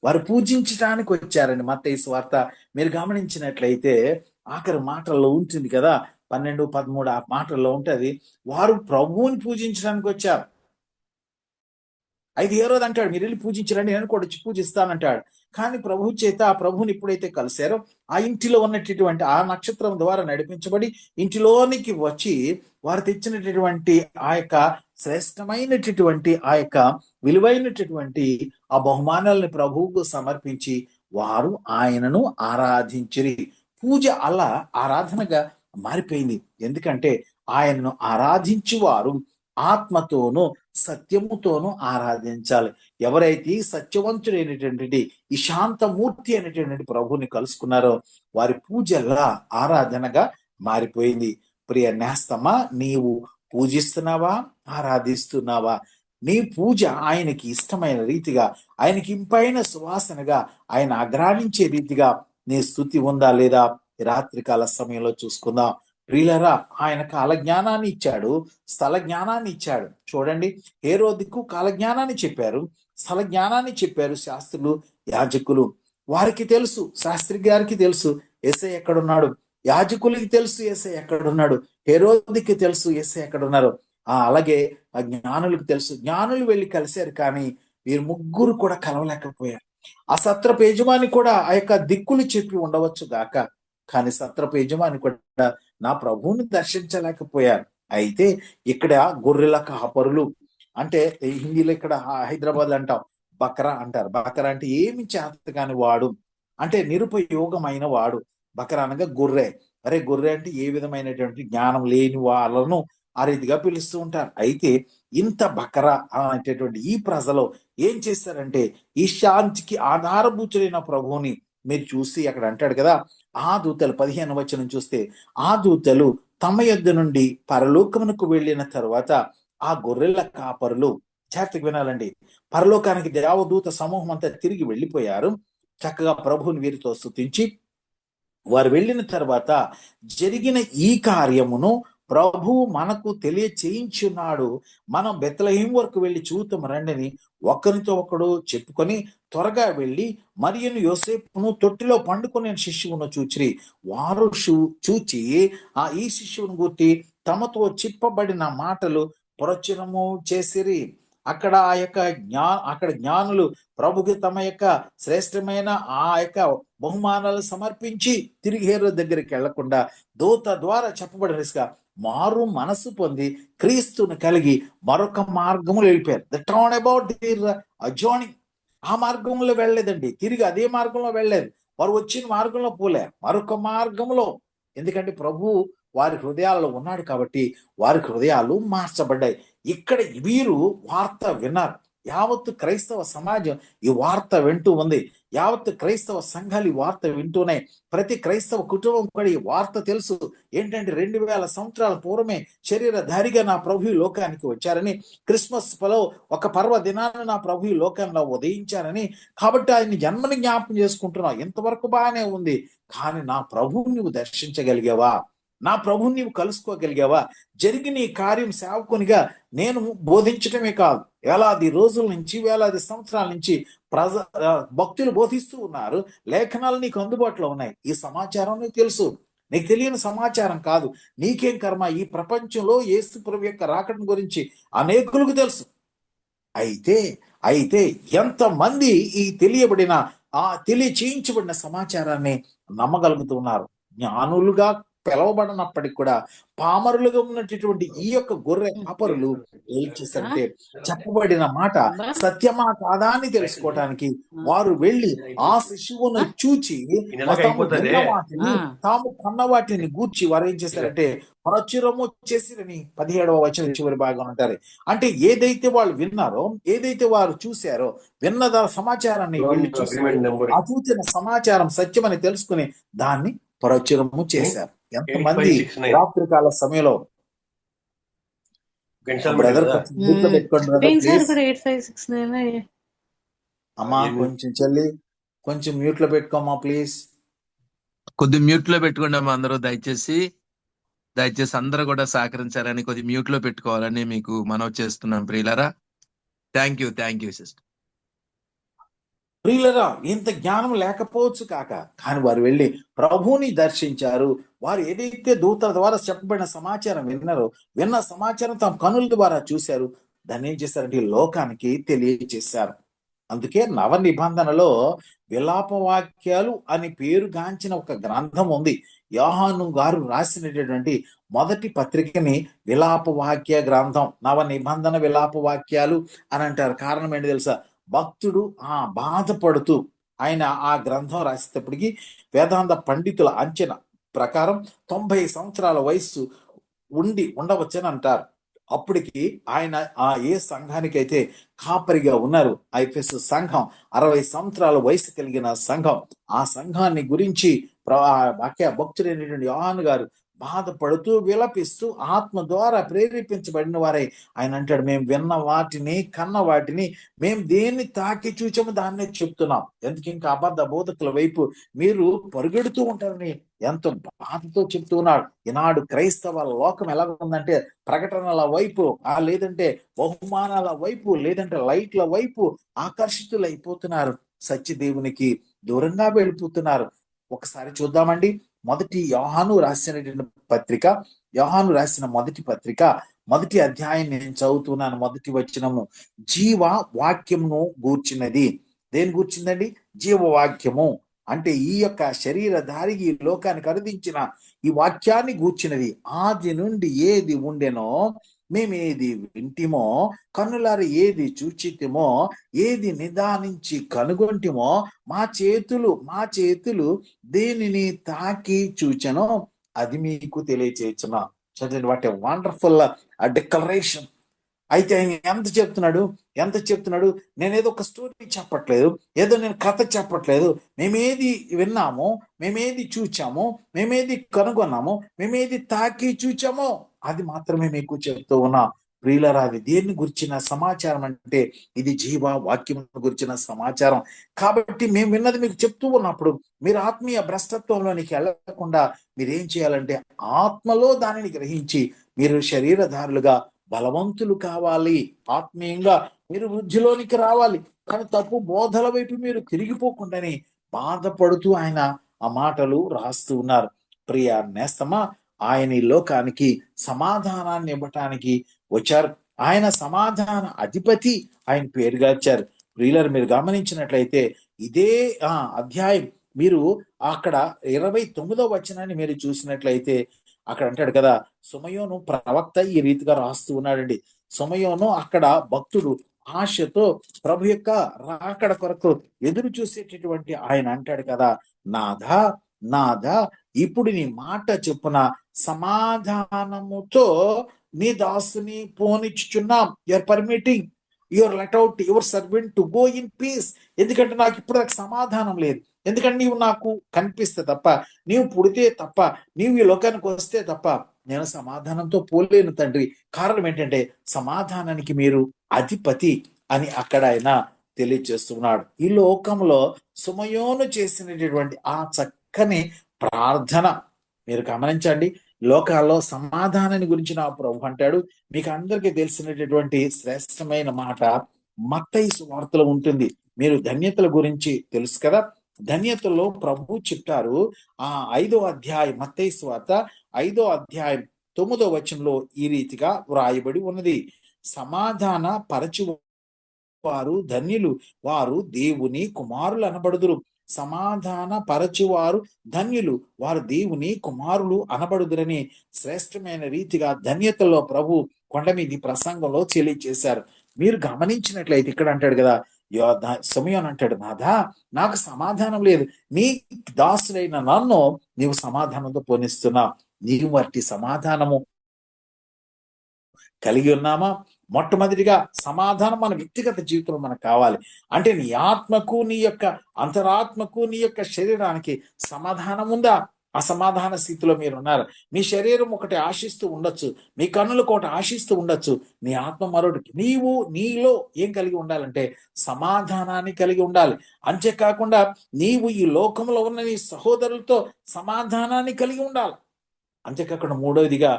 వారు పూజించడానికి వచ్చారని మత్తయి సువార్త మీరు గమనించినట్లయితే ఆఖరి మాటల్లో ఉంటుంది కదా, 12, 13 ఆ మాటల్లో ఉంటది. వారు ప్రభువుని పూజించడానికి వచ్చారు. అయితే హేరోదు అంటాడు, మీరు వెళ్ళి పూజించరండి, నేను కూడా వచ్చి పూజిస్తానంటాడు. కానీ ప్రభు చేత ఆ ప్రభువుని ఎప్పుడైతే కలిశారో ఆ ఇంటిలో ఉన్నటువంటి ఆ నక్షత్రం ద్వారా నడిపించబడి ఇంటిలోనికి వచ్చి వారు తెచ్చినటువంటి ఆ యొక్క శ్రేష్టమైనటువంటి ఆ యొక్క విలువైనటువంటి ఆ బహుమానాలను ప్రభువుకు సమర్పించి వారు ఆయనను ఆరాధించిరి. పూజ అలా ఆరాధనగా మారిపోయింది. ఎందుకంటే ఆయనను ఆరాధించువారు ఆత్మతోనూ సత్యముతోనూ ఆరాధించాలి. ఎవరైతే ఈ సత్యవంతుడైనటువంటి ఈ శాంతమూర్తి అనేటువంటి ప్రభువుని కలుసుకున్నారో వారి పూజల్లా ఆరాధనగా మారిపోయింది. ప్రియ నేస్తమా, నీవు పూజిస్తున్నావా, ఆరాధిస్తున్నావా? నీ పూజ ఆయనకి ఇష్టమైన రీతిగా, ఆయనకి ఇంపైన సువాసనగా, ఆయన ఆగ్రానించే రీతిగా నీ స్తుతి ఉందా లేదా? రాత్రికాల సమయంలో చూసుకుందాం. ప్రియులరా, ఆయన కాలజ్ఞానాన్ని ఇచ్చాడు, స్థల జ్ఞానాన్ని ఇచ్చాడు. చూడండి, హేరోదుకు కాలజ్ఞానాన్ని చెప్పారు, స్థల జ్ఞానాన్ని చెప్పారు శాస్త్రులు, యాజకులు. వారికి తెలుసు, శాస్త్రి గారికి తెలుసు యేసయ్య ఎక్కడున్నాడు, యాజకులకి తెలుసు యేసయ్య ఎక్కడున్నాడు, హేరోదుకి తెలుసు యేసయ్య ఎక్కడున్నారు. అలాగే ఆ జ్ఞానులకు తెలుసు. జ్ఞానులు వెళ్ళి కలిశారు, కానీ వీరు ముగ్గురు కూడా కలవలేకపోయారు. ఆ సత్రపు యజమాని కూడా ఆ యొక్క దిక్కులు చెప్పి ఉండవచ్చు గాక, కానీ సత్రపు యజమాని కూడా నా ప్రభువుని దర్శించలేకపోయారు. అయితే ఇక్కడ గొర్రెల కాపరులు అంటే హిందీలో ఇక్కడ హైదరాబాద్ అంటాం బకరా అంటారు. బకరా అంటే ఏమి చేత కాని వాడు, అంటే నిరుపయోగమైన వాడు. బకరా అనగా గొర్రె. అరే, గొర్రె అంటే ఏ విధమైనటువంటి జ్ఞానం లేని వాళ్ళను ఆ రీతిగా పిలుస్తూ ఉంటారు. అయితే ఇంత బకరా అనేటటువంటి ఈ ప్రజలు ఏం చేశారంటే ఈ శాంతికి ఆధారభూతులైన ప్రభువుని మీరు చూసి అక్కడ అంటాడు కదా, ఆ దూతలు 15వ వచనం చూస్తే, ఆ దూతలు తమ యొద్ద నుండి పరలోకమునకు వెళ్ళిన తర్వాత ఆ గొర్రెల కాపరులు, జాగ్రత్తగా వినాలండి, పరలోకానికి దేవదూత సమూహం అంతా తిరిగి వెళ్ళిపోయారు. చక్కగా ప్రభువుని వీరితో స్తుతించి వారు వెళ్ళిన తర్వాత జరిగిన ఈ కార్యమును ప్రభు మనకు తెలియచేయించున్నాడు, మనం బెత్లెహేం వరకు వెళ్ళి చూద్దాం రండిని ఒకరితో ఒకడు చెప్పుకొని త్వరగా వెళ్ళి మరియును యోసేపును తొట్టిలో పండుకొని శిష్యువును చూచిరి. వారు చూచి ఈ శిష్యువును గుర్తి తమతో చెప్పబడిన మాటలు ప్రచురము చేసిరి. అక్కడ అక్కడ జ్ఞానులు ప్రభుకి తమ యొక్క శ్రేష్టమైన ఆ యొక్క బహుమానాలు సమర్పించి తిరిగి హేరోదు దగ్గరికి వెళ్లకుండా దూత ద్వారా చెప్పబడినగా మారు మనసు పొంది క్రీస్తును కలిగి మరొక మార్గములు వెళ్ళిపోయారు. The turn about there adjoining. ఆ మార్గంలో వెళ్ళలేదండి, తిరిగి అదే మార్గంలో వెళ్ళలేదు, వారు వచ్చిన మార్గంలో పోలే, మరొక మార్గంలో. ఎందుకంటే ప్రభు వారి హృదయాల్లో ఉన్నాడు కాబట్టి వారి హృదయాలు మార్చబడ్డాయి. ఇక్కడ వీరు వార్త విన్నారు. యావత్తు క్రైస్తవ సమాజం ఈ వార్త వింటూ ఉంది. యావత్తు క్రైస్తవ సంఘాలు ఈ వార్త వింటూనే, ప్రతి క్రైస్తవ కుటుంబం కూడా ఈ వార్త తెలుసు. ఏంటంటే 2000 సంవత్సరాల పూర్వమే శరీరధారిగా నా ప్రభు ఈ లోకానికి వచ్చారని, క్రిస్మస్ లో ఒక పర్వదినాన్ని నా ప్రభు ఈ లోకంలో ఉదయించారని. కాబట్టి ఆయన జన్మని జ్ఞాపకం చేసుకుంటున్నావు. ఇంతవరకు బాగానే ఉంది, కానీ నా ప్రభువుని నువ్వు దర్శించగలిగావా? నా ప్రభువుని నీవు కలుసుకోగలిగావా? జరిగిన ఈ కార్యం సేవకునిగా నేను బోధించటమే కాదు, వేలాది రోజుల నుంచి, వేలాది సంవత్సరాల నుంచి భక్తులు బోధిస్తూ ఉన్నారు. లేఖనాలు నీకు అందుబాటులో ఉన్నాయి. ఈ సమాచారం నీకు తెలుసు. నీకు తెలియని సమాచారం కాదు. నీకేం కర్మ, ఈ ప్రపంచంలో యేసు ప్రభు యొక్క రాకడ గురించి అనేకులకు తెలుసు. అయితే ఎంతమంది ఈ తెలియచేయించబడిన సమాచారాన్ని నమ్మగలుగుతున్నారు? జ్ఞానులుగా పిలవబడినప్పటికి కూడా పామరులుగా ఉన్నటువంటి ఈ యొక్క గొర్రె కాపరులు ఏం చేశారంటే చెప్పబడిన మాట సత్యమా కాదా అని తెలుసుకోవటానికి వారు వెళ్ళి ఆ శిశువును చూచి తాము కన్న వాటిని గూర్చి వారు ఏం చేశారంటే ప్రచురము చేసిరని 17వ వచనం చివరి భాగం అంటారు. అంటే ఏదైతే వాళ్ళు విన్నారో, ఏదైతే వారు చూశారో, విన్న సమాచారాన్ని వెళ్ళి చూసి ఆ చూసిన సమాచారం సత్యమని తెలుసుకుని దాన్ని ప్రచురము చేశారు. ఎంతమంది రాత్రికాల సమయంలో అమ్మా కొంచెం చెల్లి కొంచెం మ్యూట్ లో పెట్టుకోమా ప్లీజ్. కొద్ది మ్యూట్ లో పెట్టుకోండి అమ్మా అందరూ, దయచేసి అందరూ కూడా సహకరించాలని కొద్ది మ్యూట్ లో పెట్టుకోవాలని మీకు మనవి చేస్తున్నాం ప్రియులరా. Thank you sister. ప్రియులరా, ఇంత జ్ఞానం లేకపోవచ్చు కాక, కానీ వారు వెళ్ళి ప్రభువుని దర్శించారు. వారు ఏదైతే దూతల ద్వారా చెప్పబడిన సమాచారం విన్న సమాచారం తమ కనుల ద్వారా చూశారు. దాన్ని ఏం చేశారంటే లోకానికి తెలియజేశారు. అందుకే నవ నిబంధనలో విలాపవాక్యాలు అని పేరుగాంచిన ఒక గ్రంథం ఉంది. యోహాను గారు రాసినటువంటి మొదటి పత్రికని విలాపవాక్య గ్రంథం, నవ నిబంధన విలాపవాక్యాలు అని అంటారు. కారణం ఏంటి తెలుసా? భక్తుడు బాధపడుతూ ఆయన ఆ గ్రంథం రాసేటప్పటికి వేదాంత పండితుల అంచనా ప్రకారం 90 సంవత్సరాల వయస్సు ఉండవచ్చని అంటారు. అప్పటికి ఆయన ఏ సంఘానికైతే కాపరిగా ఉన్నారు, ఐఫెస్ సంఘం 60 సంవత్సరాల వయసు కలిగిన సంఘం. ఆ సంఘాన్ని గురించి భక్తుడైనటువంటి యోహాను గారు బాధపడుతూ విలపిస్తూ ఆత్మ ద్వారా ప్రేరేపించబడిన వారై ఆయన అంటాడు, మేము విన్న వాటిని కన్న వాటిని మేము దేన్ని తాకి చూచామో దాన్నే చెప్తున్నాం. ఎందుకు ఇంకా అబద్ధ బోధకుల వైపు మీరు పరుగెడుతూ ఉంటారని ఎంతో బాధతో చెప్తూ ఉన్నాడు. ఈనాడు క్రైస్తవ లోకం ఎలా ఉందంటే ప్రకటనల వైపు, లేదంటే బహుమానాల వైపు, లేదంటే లైట్ల వైపు ఆకర్షితులైపోతున్నారు. సత్యదేవునికి దూరంగా వెళ్ళిపోతున్నారు. ఒకసారి చూద్దామండి. మొదటి యోహాను రాసిన మొదటి పత్రిక మొదటి అధ్యాయం నేను చదువుతున్నాను. మొదటి వచనము, జీవ వాక్యమును గూర్చినది. దేని గూర్చిందండి? జీవవాక్యము అంటే ఈ యొక్క శరీరధారికి ఈ లోకానికి అనుదించిన ఈ వాక్యాన్ని గూర్చినది. ఆది నుండి ఏది ఉండెనో, మేమేది వింటిమో, కన్నులార ఏది చూచితిమో, ఏది నిదానించి కనుగొంటిమో, మా చేతులు దేనిని తాకి చూచెనో అది మీకు తెలియచేయుచున్నా. చూడండి, వాట్ ఏ వండర్ఫుల్ డిక్లరేషన్. అయితే ఆయన ఎంత చెప్తున్నాడు? నేనేదో ఒక స్టోరీ చెప్పట్లేదు, ఏదో నేను కథ చెప్పట్లేదు. మేమేది విన్నామో, మేమేది చూచామో, మేమేది కనుగొన్నామో, మేమేది తాకి చూచామో అది మాత్రమే మీకు చెప్తూ ఉన్నా. ప్రియులారా, అది దేన్ని గురించిన సమాచారం అంటే ఇది జీవ వాక్యం గురించిన సమాచారం. కాబట్టి మేము విన్నది మీకు చెప్తూ ఉన్నప్పుడు మీరు ఆత్మీయ భ్రష్టత్వంలోనికి వెళ్ళకుండా మీరేం చేయాలంటే ఆత్మలో దానిని గ్రహించి మీరు శరీరధారులుగా బలవంతులు కావాలి. ఆత్మీయంగా మీరు వృద్ధిలోనికి రావాలి. కానీ తప్పు బోధల వైపు మీరు తిరిగిపోకుండానే బాధపడుతూ ఆయన ఆ మాటలు రాస్తూ ఉన్నారు. ప్రియ నేస్తమా, ఆయన ఈ లోకానికి సమాధానాన్ని ఇవ్వటానికి వచ్చారు. ఆయన సమాధాన అధిపతి, ఆయన పేరుగార్చారు. ప్రియులారు, మీరు గమనించినట్లయితే ఇదే అధ్యాయం మీరు అక్కడ 29వ వచనాన్ని మీరు చూసినట్లయితే అక్కడ అంటాడు కదా, సుమయోను ప్రవక్త ఈ రీతిగా రాస్తూ ఉన్నాడండి. సుమయోను అక్కడ భక్తుడు ఆశతో ప్రభు యొక్క రాకడ కొరకు ఎదురు చూసేటటువంటి ఆయన అంటాడు కదా, నాథా ఇప్పుడు నీ మాట చెప్పున సమాధానముతో నీ దాసుని పోనిచ్చుచున్నాం. You're permitting your let out your servant to go in peace. ఎందుకంటే నాకు ఇప్పుడు నాకు సమాధానం లేదు. ఎందుకంటే నీవు నాకు కనిపిస్తే తప్ప, నీవు పుడితే తప్ప, నీవు ఈ లోకానికి వస్తే తప్ప నేను సమాధానంతో పోలేను తండ్రి. కారణం ఏంటంటే సమాధానానికి మీరు అధిపతి అని అక్కడ ఆయన తెలియజేస్తున్నాడు. ఈ లోకంలో సుమయోను చేసినటువంటి ఆ చక్కని ప్రార్థన మీరు గమనించండి. లోకాల్లో సమాధానాన్ని గురించి నా ప్రభు అంటాడు. మీకు అందరికీ తెలిసినటువంటి శ్రేష్టమైన మాట మత్తయి సువార్తలో ఉంటుంది. మీరు ధన్యతల గురించి తెలుసు కదా. ధన్యతలో ప్రభు చెప్తారు. 5వ అధ్యాయం మత్తయి సువార్త 5వ అధ్యాయం 9వ వచనంలో ఈ రీతిగా వ్రాయబడి ఉన్నది, సమాధాన పరచువారు ధన్యులు, వారు దేవుని కుమారులు అనబడుదురు. సమాధాన పరచువారు ధన్యులు, వారు దేవుని కుమారులు అనబడుదురని శ్రేష్టమైన రీతిగా ధన్యతలో ప్రభు కొండ మీది ప్రసంగంలో తెలియజేశారు. మీరు గమనించినట్లయితే ఇక్కడ అంటాడు కదా, సమయం అంటాడు, నాథా నాకు సమాధానం లేదు, నీ దాసుడైన నన్ను నీవు సమాధానంతో పోనిస్తున్నావు. నీవు వాటి సమాధానము కలిగి ఉన్నామా? మొట్టమొదటిగా సమాధానం మన వ్యక్తిగత జీవితంలో మనకు కావాలి. అంటే నీ ఆత్మకు, నీ యొక్క అంతరాత్మకు, నీ యొక్క శరీరానికి సమాధానం ఉందా? అసమాధాన స్థితిలో మీరు ఉన్నారు. మీ శరీరం ఒకటి ఆశిస్తూ ఉండొచ్చు, మీ కన్నులకు ఒకటి ఆశిస్తూ ఉండొచ్చు, నీ ఆత్మ మరొకటి. నీలో ఏం కలిగి ఉండాలంటే సమాధానాన్ని కలిగి ఉండాలి. అంతేకాకుండా నీవు ఈ లోకంలో ఉన్న నీ సహోదరులతో సమాధానాన్ని కలిగి ఉండాలి. అంతేకాకుండా మూడవదిగా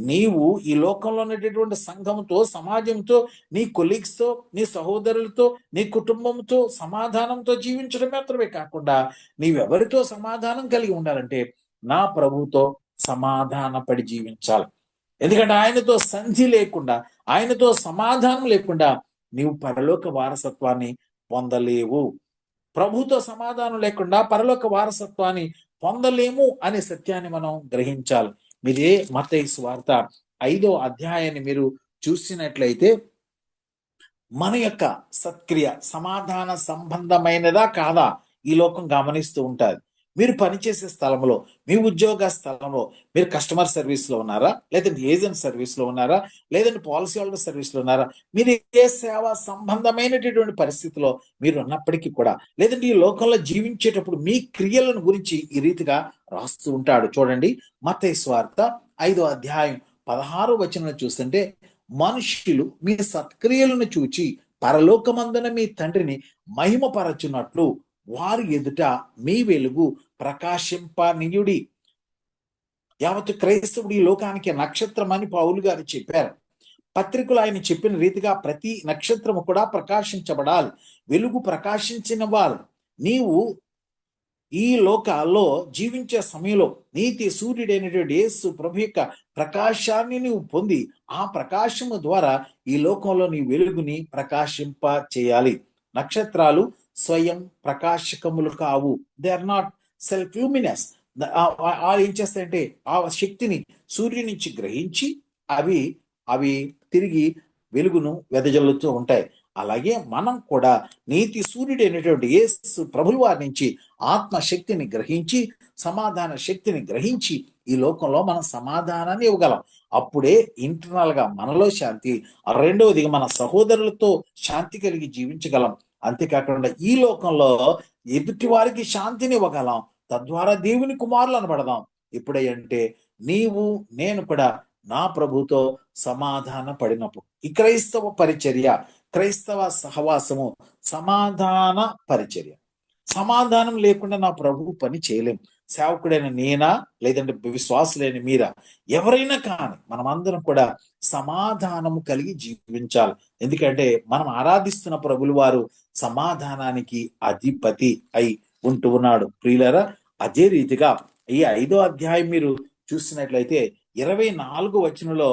నీవు ఈ లోకంలో ఉన్నటువంటి సంఘంతో, సమాజంతో, నీ కొలీగ్స్తో, నీ సహోదరులతో, నీ కుటుంబంతో సమాధానంతో జీవించడం మాత్రమే కాకుండా నీవెవరితో సమాధానం కలిగి ఉండాలంటే నా ప్రభుతో సమాధానపడి జీవించాలి. ఎందుకంటే ఆయనతో సంధి లేకుండా, ఆయనతో సమాధానం లేకుండా నీవు పరలోక వారసత్వాన్ని పొందలేవు. ప్రభుతో సమాధానం లేకుండా పరలోక వారసత్వాన్ని పొందలేము అనే సత్యాన్ని మనం గ్రహించాలి. మీరే మత్తయి సువార్త 5వ అధ్యాయాన్ని మీరు చూసినట్లయితే మన యొక్క సత్క్రియ సమాధాన సంబంధమైనదా కాదా, ఈ లోకం గమనిస్తూ ఉంటుంది. మీరు పనిచేసే స్థలంలో, మీ ఉద్యోగ స్థలంలో మీరు కస్టమర్ సర్వీస్ లో ఉన్నారా, లేదంటే ఏజెంట్ సర్వీస్ లో ఉన్నారా, లేదంటే పాలసీ హోల్డర్ సర్వీస్ లో ఉన్నారా, మీరు ఏ సేవా సంబంధమైనటువంటి పరిస్థితిలో మీరు ఉన్నప్పటికీ కూడా, లేదంటే ఈ లోకంలో జీవించేటప్పుడు మీ క్రియలను గురించి ఈ రీతిగా రాస్తూ ఉంటాడు. చూడండి, మత్తయి సువార్త 5వ అధ్యాయం 16వ వచనం చూస్తుంటే, మనుష్యులు మీ సత్క్రియలను చూచి పరలోకమందున మీ తండ్రిని మహిమపరచున్నట్లు వారి ఎదుట మీ వెలుగు ప్రకాశింపనీయుడి. యావత్ క్రైస్తవుడు ఈ లోకానికి నక్షత్రం అని పౌలు గారు చెప్పారు. పత్రికలు ఆయన చెప్పిన రీతిగా ప్రతి నక్షత్రము కూడా ప్రకాశించబడాలి. వెలుగు ప్రకాశించిన వారు నీవు ఈ లోకాల్లో జీవించే సమయంలో నీతి సూర్యుడైనటువంటి యేసు ప్రభు యొక్క ప్రకాశాన్ని నీవు పొంది ఆ ప్రకాశము ద్వారా ఈ లోకంలో నీ వెలుగుని ప్రకాశింప చేయాలి. నక్షత్రాలు స్వయం ప్రకాశకములు కావు. They are not self luminous. ఏం చేస్తాయంటే ఆ శక్తిని సూర్యుని నుంచి గ్రహించి అవి తిరిగి వెలుగును వెదజల్లుతూ ఉంటాయి. అలాగే మనం కూడా నీతి సూర్యుడైనటువంటి యేసు ప్రభుల వారి నుంచి ఆత్మశక్తిని గ్రహించి సమాధాన శక్తిని గ్రహించి ఈ లోకంలో మనం సమాధానాన్ని ఇవ్వగలం. అప్పుడే ఇంటర్నల్ గా మనలో శాంతి, రెండవదిగా మన సహోదరులతో శాంతి కలిగి జీవించగలం. అంతేకాకుండా ఈ లోకంలో ఎదుటి వారికి శాంతిని ఇవ్వగలం. తద్వారా దేవుని కుమారులు అనబడదాం. ఎప్పుడంటే నీవు నేను కూడా నా ప్రభుతో సమాధాన పడినప్పుడు. ఈ క్రైస్తవ పరిచర్య, క్రైస్తవ సహవాసము సమాధాన పరిచర్య. సమాధానం లేకుండా నా ప్రభు పని చేయలేం. సేవకుడైన నేనా, లేదంటే విశ్వాసులైన మీరా, ఎవరైనా కానీ మనమందరం కూడా సమాధానము కలిగి జీవించాలి. ఎందుకంటే మనం ఆరాధిస్తున్న ప్రభులు వారు సమాధానానికి అధిపతి అయి ఉంటూ ఉన్నాడు. ప్రియులారా, అదే రీతిగా ఈ 5వ అధ్యాయం మీరు చూసినట్లయితే 24వ వచనంలో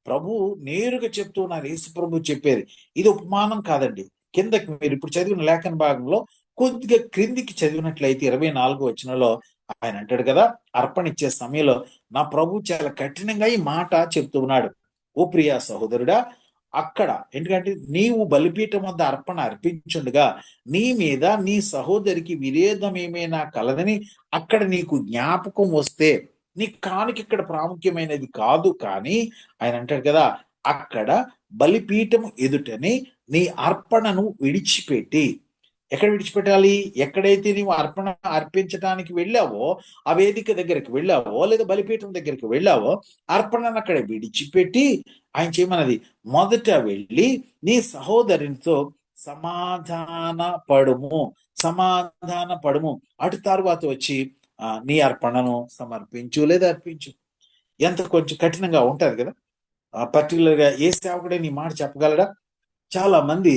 ప్రభు నేరుగా చెప్తూ ఉన్నారు. యేసు ప్రభు చెప్పేది ఇది ఉపమానం కాదండి. కిందకి మీరు ఇప్పుడు చదివిన లేఖన భాగంలో కొద్దిగా క్రిందికి చదివినట్లయితే 24వ వచనంలో ఆయన అంటాడు కదా, అర్పణ ఇచ్చే సమయంలో నా ప్రభు చాలా కఠినంగా ఈ మాట చెప్తూ ఉన్నాడు. ఓ ప్రియా సహోదరుడా, అక్కడ ఎందుకంటే నీవు బలిపీఠం వద్ద అర్పణ అర్పించుండగా నీ మీద నీ సహోదరికి విరోధం ఏమైనా కలదని అక్కడ నీకు జ్ఞాపకం వస్తే, నీ కానుక ఇక్కడ ప్రాముఖ్యమైనది కాదు, కానీ ఆయన అంటాడు కదా, అక్కడ బలిపీఠం ఎదుటని నీ అర్పణను విడిచిపెట్టి, ఎక్కడ విడిచిపెట్టాలి? ఎక్కడైతే నీవు అర్పణ అర్పించడానికి వెళ్ళావో, ఆ వేదిక దగ్గరికి వెళ్ళావో, లేదా బలిపీఠం దగ్గరికి వెళ్ళావో, అర్పణను అక్కడ విడిచిపెట్టి ఆయన చేయమన్నది మొదట వెళ్ళి నీ సహోదరునితో సమాధాన పడుము. అటు తర్వాత వచ్చి నీ అర్పణను సమర్పించు లేదా అర్పించు. ఎంత కొంచెం కఠినంగా ఉంటది కదా. పర్టికులర్ గా ఏ సేవకుడే నీ మాట చెప్పగలడా? చాలా మంది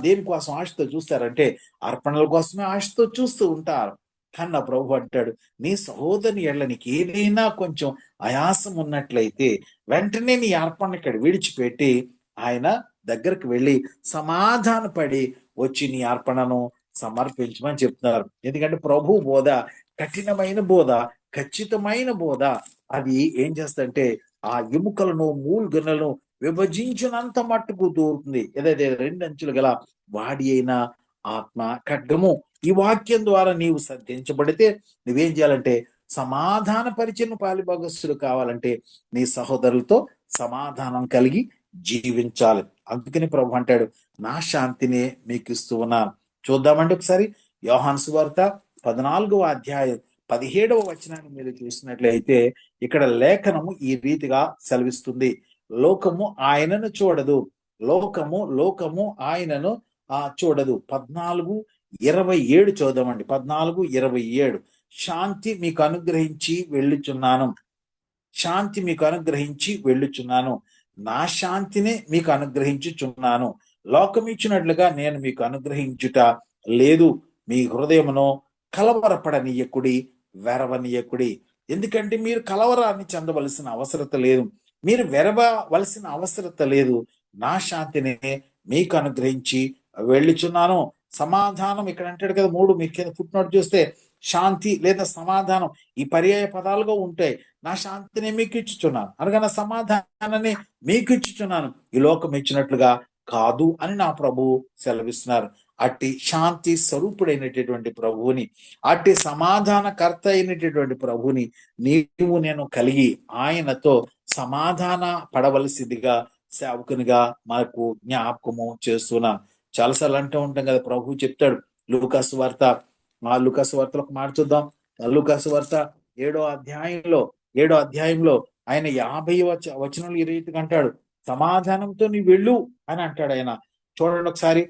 దేనికోసం ఆశతో చూస్తారంటే అర్పణల కోసమే ఆశతో చూస్తూ ఉంటారు. కానీ నా ప్రభు అంటాడు, నీ సహోదరుని ఎడల నీకు ఏదైనా కొంచెం ఆయాసం ఉన్నట్లయితే వెంటనే నీ అర్పణ ఇక్కడ విడిచిపెట్టి ఆయన దగ్గరకు వెళ్ళి సమాధాన పడి వచ్చి నీ అర్పణను సమర్పించమని చెప్తున్నారు. ఎందుకంటే ప్రభు బోధ కఠినమైన బోధ, ఖచ్చితమైన బోధ. అది ఏం చేస్తుందంటే ఆ ఎముకలను మూలుగలను విభజించినంత మట్టుకు దూరుతుంది. ఏదైతే 2 అంచులు గల వాడి అయిన ఆత్మ ఖడ్గము. ఈ వాక్యం ద్వారా నీవు సత్యించబడితే నువ్వేం చేయాలంటే సమాధాన పరిచయం పాలిభాగస్తులు కావాలంటే నీ సహోదరులతో సమాధానం కలిగి జీవించాలి. అందుకని ప్రభు అంటాడు, నా శాంతినే మీకు ఇస్తూ ఉన్నాను. చూద్దామంటే ఒకసారి యోహాను సువార్త 14వ అధ్యాయం 17వ వచనాన్ని మీరు చూసినట్లయితే ఇక్కడ లేఖనము ఈ రీతిగా సెలవిస్తుంది. లోకము ఆయనను చూడదు, లోకము ఆయనను చూడదు. 14:27 చూద్దామండి. 14:27 శాంతి మీకు అనుగ్రహించి వెళ్ళుచున్నాను, నా శాంతిని మీకు అనుగ్రహించుచున్నాను. లోకం ఇచ్చినట్లుగా నేను మీకు అనుగ్రహించుట లేదు. మీ హృదయమును కలవరపడనీయకుడి, వెరవనీయకుడి. ఎందుకంటే మీరు కలవరాన్ని చెందవలసిన అవసరత లేదు, మీరు వెరవవలసిన అవసరత లేదు. నా శాంతిని మీకు అనుగ్రహించి వెళ్ళుచున్నాను. సమాధానం ఇక్కడ అంటాడు కదా, 3 మీరు కింద ఫుట్ నోట్ చూస్తే శాంతి లేదా సమాధానం ఈ పర్యాయ పదాలుగా ఉంటాయి. నా శాంతిని మీకు ఇచ్చుచున్నాను అనగా నా సమాధానాన్ని మీకు ఇచ్చుచున్నాను, ఈ లోకం ఇచ్చినట్లుగా కాదు అని నా ప్రభు సెలవిస్తున్నారు. అట్టి శాంతి స్వరూపుడైనటువంటి ప్రభువుని, అట్టి సమాధానకర్త అయినటువంటి ప్రభువుని నీవు నేను కలిగి ఆయనతో సమాధాన పడవలసిందిగా సేవకునిగా మనకు జ్ఞాపకము చేస్తున్నాం. చాలాసార్లు అంటూ ఉంటాం కదా, ప్రభు చెప్తాడు లూకాసు వార్త, లూకాసు వార్తలో ఒక మాట చూద్దాం. లూకాసు వార్త 7వ అధ్యాయంలో ఆయన 50వ వచనంలో ఈ రీతిగా అంటాడు, సమాధానంతో నీ వెళ్ళు అని అంటాడు ఆయన. చూడండి ఒకసారి,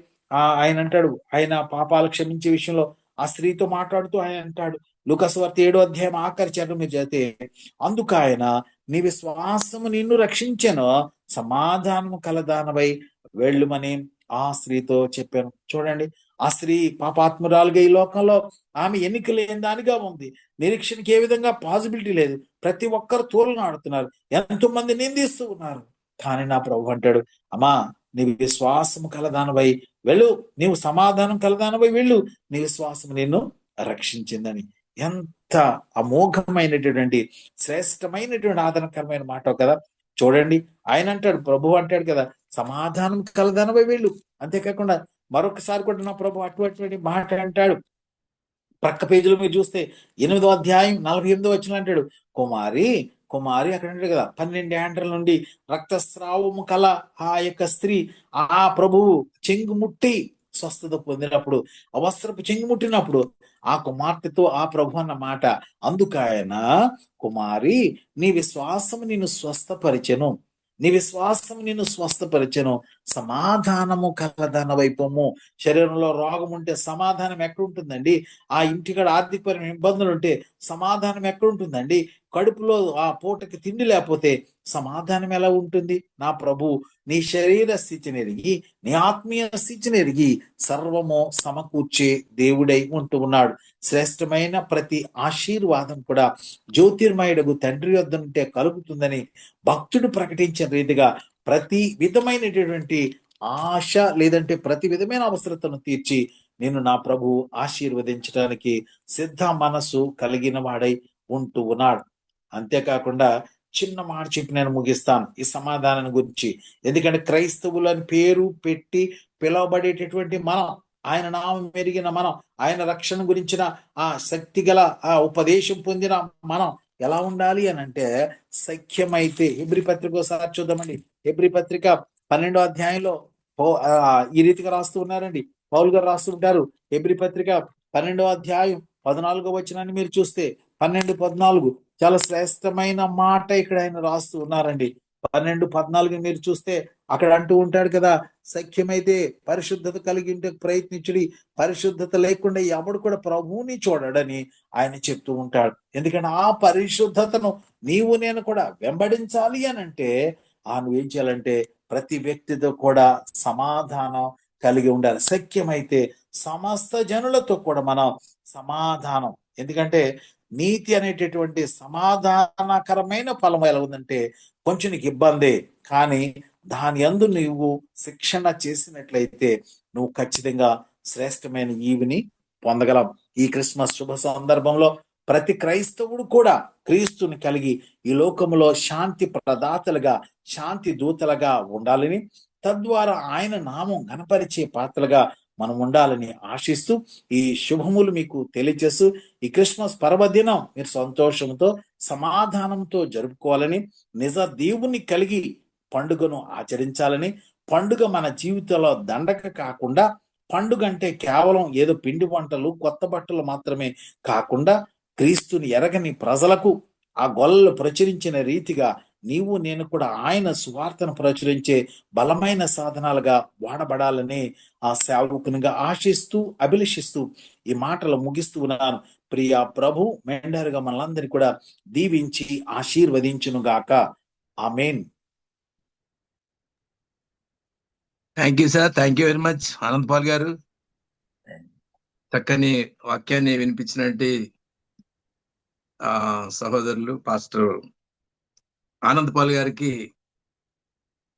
ఆయన అంటాడు, ఆయన పాపాలు క్షమించే విషయంలో ఆ స్త్రీతో మాట్లాడుతూ ఆయన అంటాడు, లూకాసు వార్త 7వ అధ్యాయం ఆఖరి చరణం మీరు చదివితే, అందుకు ఆయన నీ విశ్వాసము నిన్ను రక్షించెను, సమాధానము కలదానవై వెళ్ళుమని ఆ స్త్రీతో చెప్పాను. చూడండి, ఆ స్త్రీ పాపాత్మురాలుగా ఈ లోకంలో ఆమె ఎన్నిక లేని దానిగా ఉంది. నిరీక్షణకి ఏ విధంగా పాసిబిలిటీ లేదు. ప్రతి ఒక్కరు తోలను ఆడుతున్నారు, ఎంతో మంది నిందిస్తూ ఉన్నారు. కానీ నా ప్రభు అంటాడు, అమ్మా నీ విశ్వాసము కలదానవై వెళ్ళు, నీవు సమాధానం కలదానవై వెళ్ళు, నీ విశ్వాసం నిన్ను రక్షించిందని. ఎంత అమోఘమైనటువంటి శ్రేష్టమైనటువంటి ఆదరణకరమైన మాట కదా. చూడండి, ఆయన అంటాడు, ప్రభు అంటాడు కదా, సమాధానం కలదానవై వెళ్ళు. అంతేకాకుండా మరొకసారి కూడా నా ప్రభు అటువంటి మాట అంటాడు. ప్రక్క పేజీలో మీరు చూస్తే 8వ అధ్యాయం 48వ వచనం అంటాడు, కుమారి కుమారి అక్కడ అంటాడు కదా, 12 ఏండ్ల నుండి రక్తస్రావము కల ఆ యొక్క స్త్రీ ఆ ప్రభువు చెంగుముట్టి స్వస్థత పొందినప్పుడు, ఆ వస్త్రపు చెంగుముట్టినప్పుడు ఆ కుమార్తెతో ఆ ప్రభు అన్న మాట, అందుకు ఆయన, కుమారి నీ విశ్వాసము నిన్ను స్వస్థపరిచెను, నీ విశ్వాసం నిన్ను స్వస్థపరిచెను, సమాధానము కలదనవైపోము. శరీరంలో రోగం ఉంటే సమాధానం ఎక్కడుంటుందండి? ఆ ఇంటికాడ ఆర్థికపరమైన ఇబ్బందులు ఉంటే సమాధానం ఎక్కడుంటుందండి? కడుపులో ఆ పూటకి తిండి లేకపోతే సమాధానం ఎలా ఉంటుంది? నా ప్రభు నీ శరీర స్థితిని ఎరిగి, నీ ఆత్మీయ స్థితిని ఎరిగి సర్వము సమకూర్చే దేవుడై ఉంటూ ఉన్నాడు. శ్రేష్టమైన ప్రతి ఆశీర్వాదం కూడా జ్యోతిర్మయుడగు తండ్రి వద్ద ఉంటే కలుగుతుందని భక్తుడు ప్రకటించిన రీతిగా ప్రతి విధమైనటువంటి ఆశ లేదంటే ప్రతి విధమైన అవసరతను తీర్చి నేను నా ప్రభు ఆశీర్వదించడానికి సిద్ధ మనసు కలిగిన వాడై ఉంటూ ఉన్నాడు. అంతేకాకుండా చిన్న మాట చెప్పి నేను ముగిస్తాను ఈ సమాధానం గురించి. ఎందుకంటే క్రైస్తవులని పేరు పెట్టి పిలువబడేటటువంటి మనం, ఆయన నామం మెరిగిన మనం, ఆయన రక్షణ గురించిన ఆ శక్తి గల ఆ ఉపదేశం పొందిన మనం ఎలా ఉండాలి అని అంటే, సఖ్యమైతే హెబ్రీ పత్రిక ఒకసారి చూద్దామండి. హెబ్రీ పత్రిక 12వ అధ్యాయంలో ఈ రీతిగా రాస్తూ ఉన్నారండి, పౌలు గారు రాస్తూ ఉంటారు. హెబ్రీ పత్రిక 12వ అధ్యాయం 14వ వచనాన్ని మీరు చూస్తే 12-14 చాలా శ్రేష్టమైన మాట ఇక్కడ ఆయన రాస్తూ ఉన్నారండి. 12-14 మీరు చూస్తే అక్కడ అంటూ ఉంటాడు కదా, సఖ్యమైతే పరిశుద్ధత కలిగి ఉంటే ప్రయత్నించుడి, పరిశుద్ధత లేకుండా ఎవడు కూడా ప్రభువుని చూడడని ఆయన చెప్తూ ఉంటాడు. ఎందుకంటే ఆ పరిశుద్ధతను నీవు నేను కూడా వెంబడించాలి అని అంటే నువ్వేం చేయాలంటే ప్రతి వ్యక్తితో కూడా సమాధానం కలిగి ఉండాలి. సఖ్యమైతే సమస్త జనులతో కూడా మనం సమాధానం, ఎందుకంటే నీతి అనేటటువంటి సమాధానకరమైన ఫలం ఎలా ఉందంటే కొంచెం నీకు ఇబ్బందే, కానీ దాని యందు నువ్వు శిక్షణ చేసినట్లయితే నువ్వు ఖచ్చితంగా శ్రేష్టమైన ఈవిని పొందగలం. ఈ క్రిస్మస్ శుభ సందర్భంలో ప్రతి క్రైస్తవుడు కూడా క్రీస్తుని కలిగి ఈ లోకములో శాంతి ప్రదాతలుగా, శాంతి దూతలుగా ఉండాలని, తద్వారా ఆయన నామం గణపరిచే పాత్రలుగా మనం ఉండాలని ఆశిస్తూ ఈ శుభములు మీకు తెలియజేస్తూ ఈ క్రిస్మస్ పర్వదినం మీరు సంతోషంతో సమాధానంతో జరుపుకోవాలని, నిజ దేవుని కలిగి పండుగను ఆచరించాలని, పండుగ మన జీవితంలో దండక కాకుండా, పండుగ అంటే కేవలం ఏదో పిండి వంటలు కొత్త బట్టలు మాత్రమే కాకుండా క్రీస్తుని ఎరగని ప్రజలకు ఆ గొల్లలు ప్రచురించిన రీతిగా నీవు నేను కూడా ఆయన సువార్తను ప్రచురించే బలమైన సాధనాలుగా వాడబడాలని ఆ సేవకునిగా ఆశిస్తూ అభిలషిస్తూ ఈ మాటలు ముగిస్తూ ఉన్నాను. ప్రియ ప్రభు మెండరుగా మనందరినీ కూడా దీవించి ఆశీర్వదించును గాక. ఆమేన్. Thank you sir, thank you very much Anand Paul గారు. చక్కని వాక్యాన్ని వినిపించినట్టు సహోదరులు పాస్టర్ ఆనంద్ పాల్ గారికి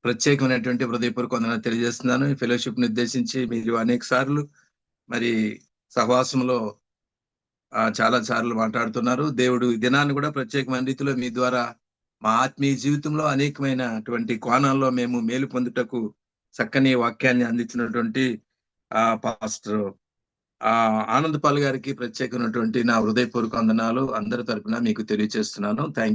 ప్రత్యేకమైనటువంటి హృదయపూర్వక వందనాలు తెలియజేస్తున్నాను. ఈ ఫెలోషిప్ ని ఉద్దేశించి మీరు అనేక సార్లు మరి సహవాసంలో చాలా సార్లు మాట్లాడుతున్నారు. దేవుడు ఈ దినాన్ని కూడా ప్రత్యేకమైన రీతిలో మీ ద్వారా మా ఆత్మీయ జీవితంలో అనేకమైనటువంటి కోణాల్లో మేము మేలు పొందుటకు చక్కని వాక్యాన్ని అందించినటువంటి పాస్టర్ ఆనంద్ పాల్ గారికి ప్రత్యేకమైనటువంటి నా హృదయపూర్వక వందనాలు అందరి తరపున మీకు తెలియజేస్తున్నాను. థ్యాంక్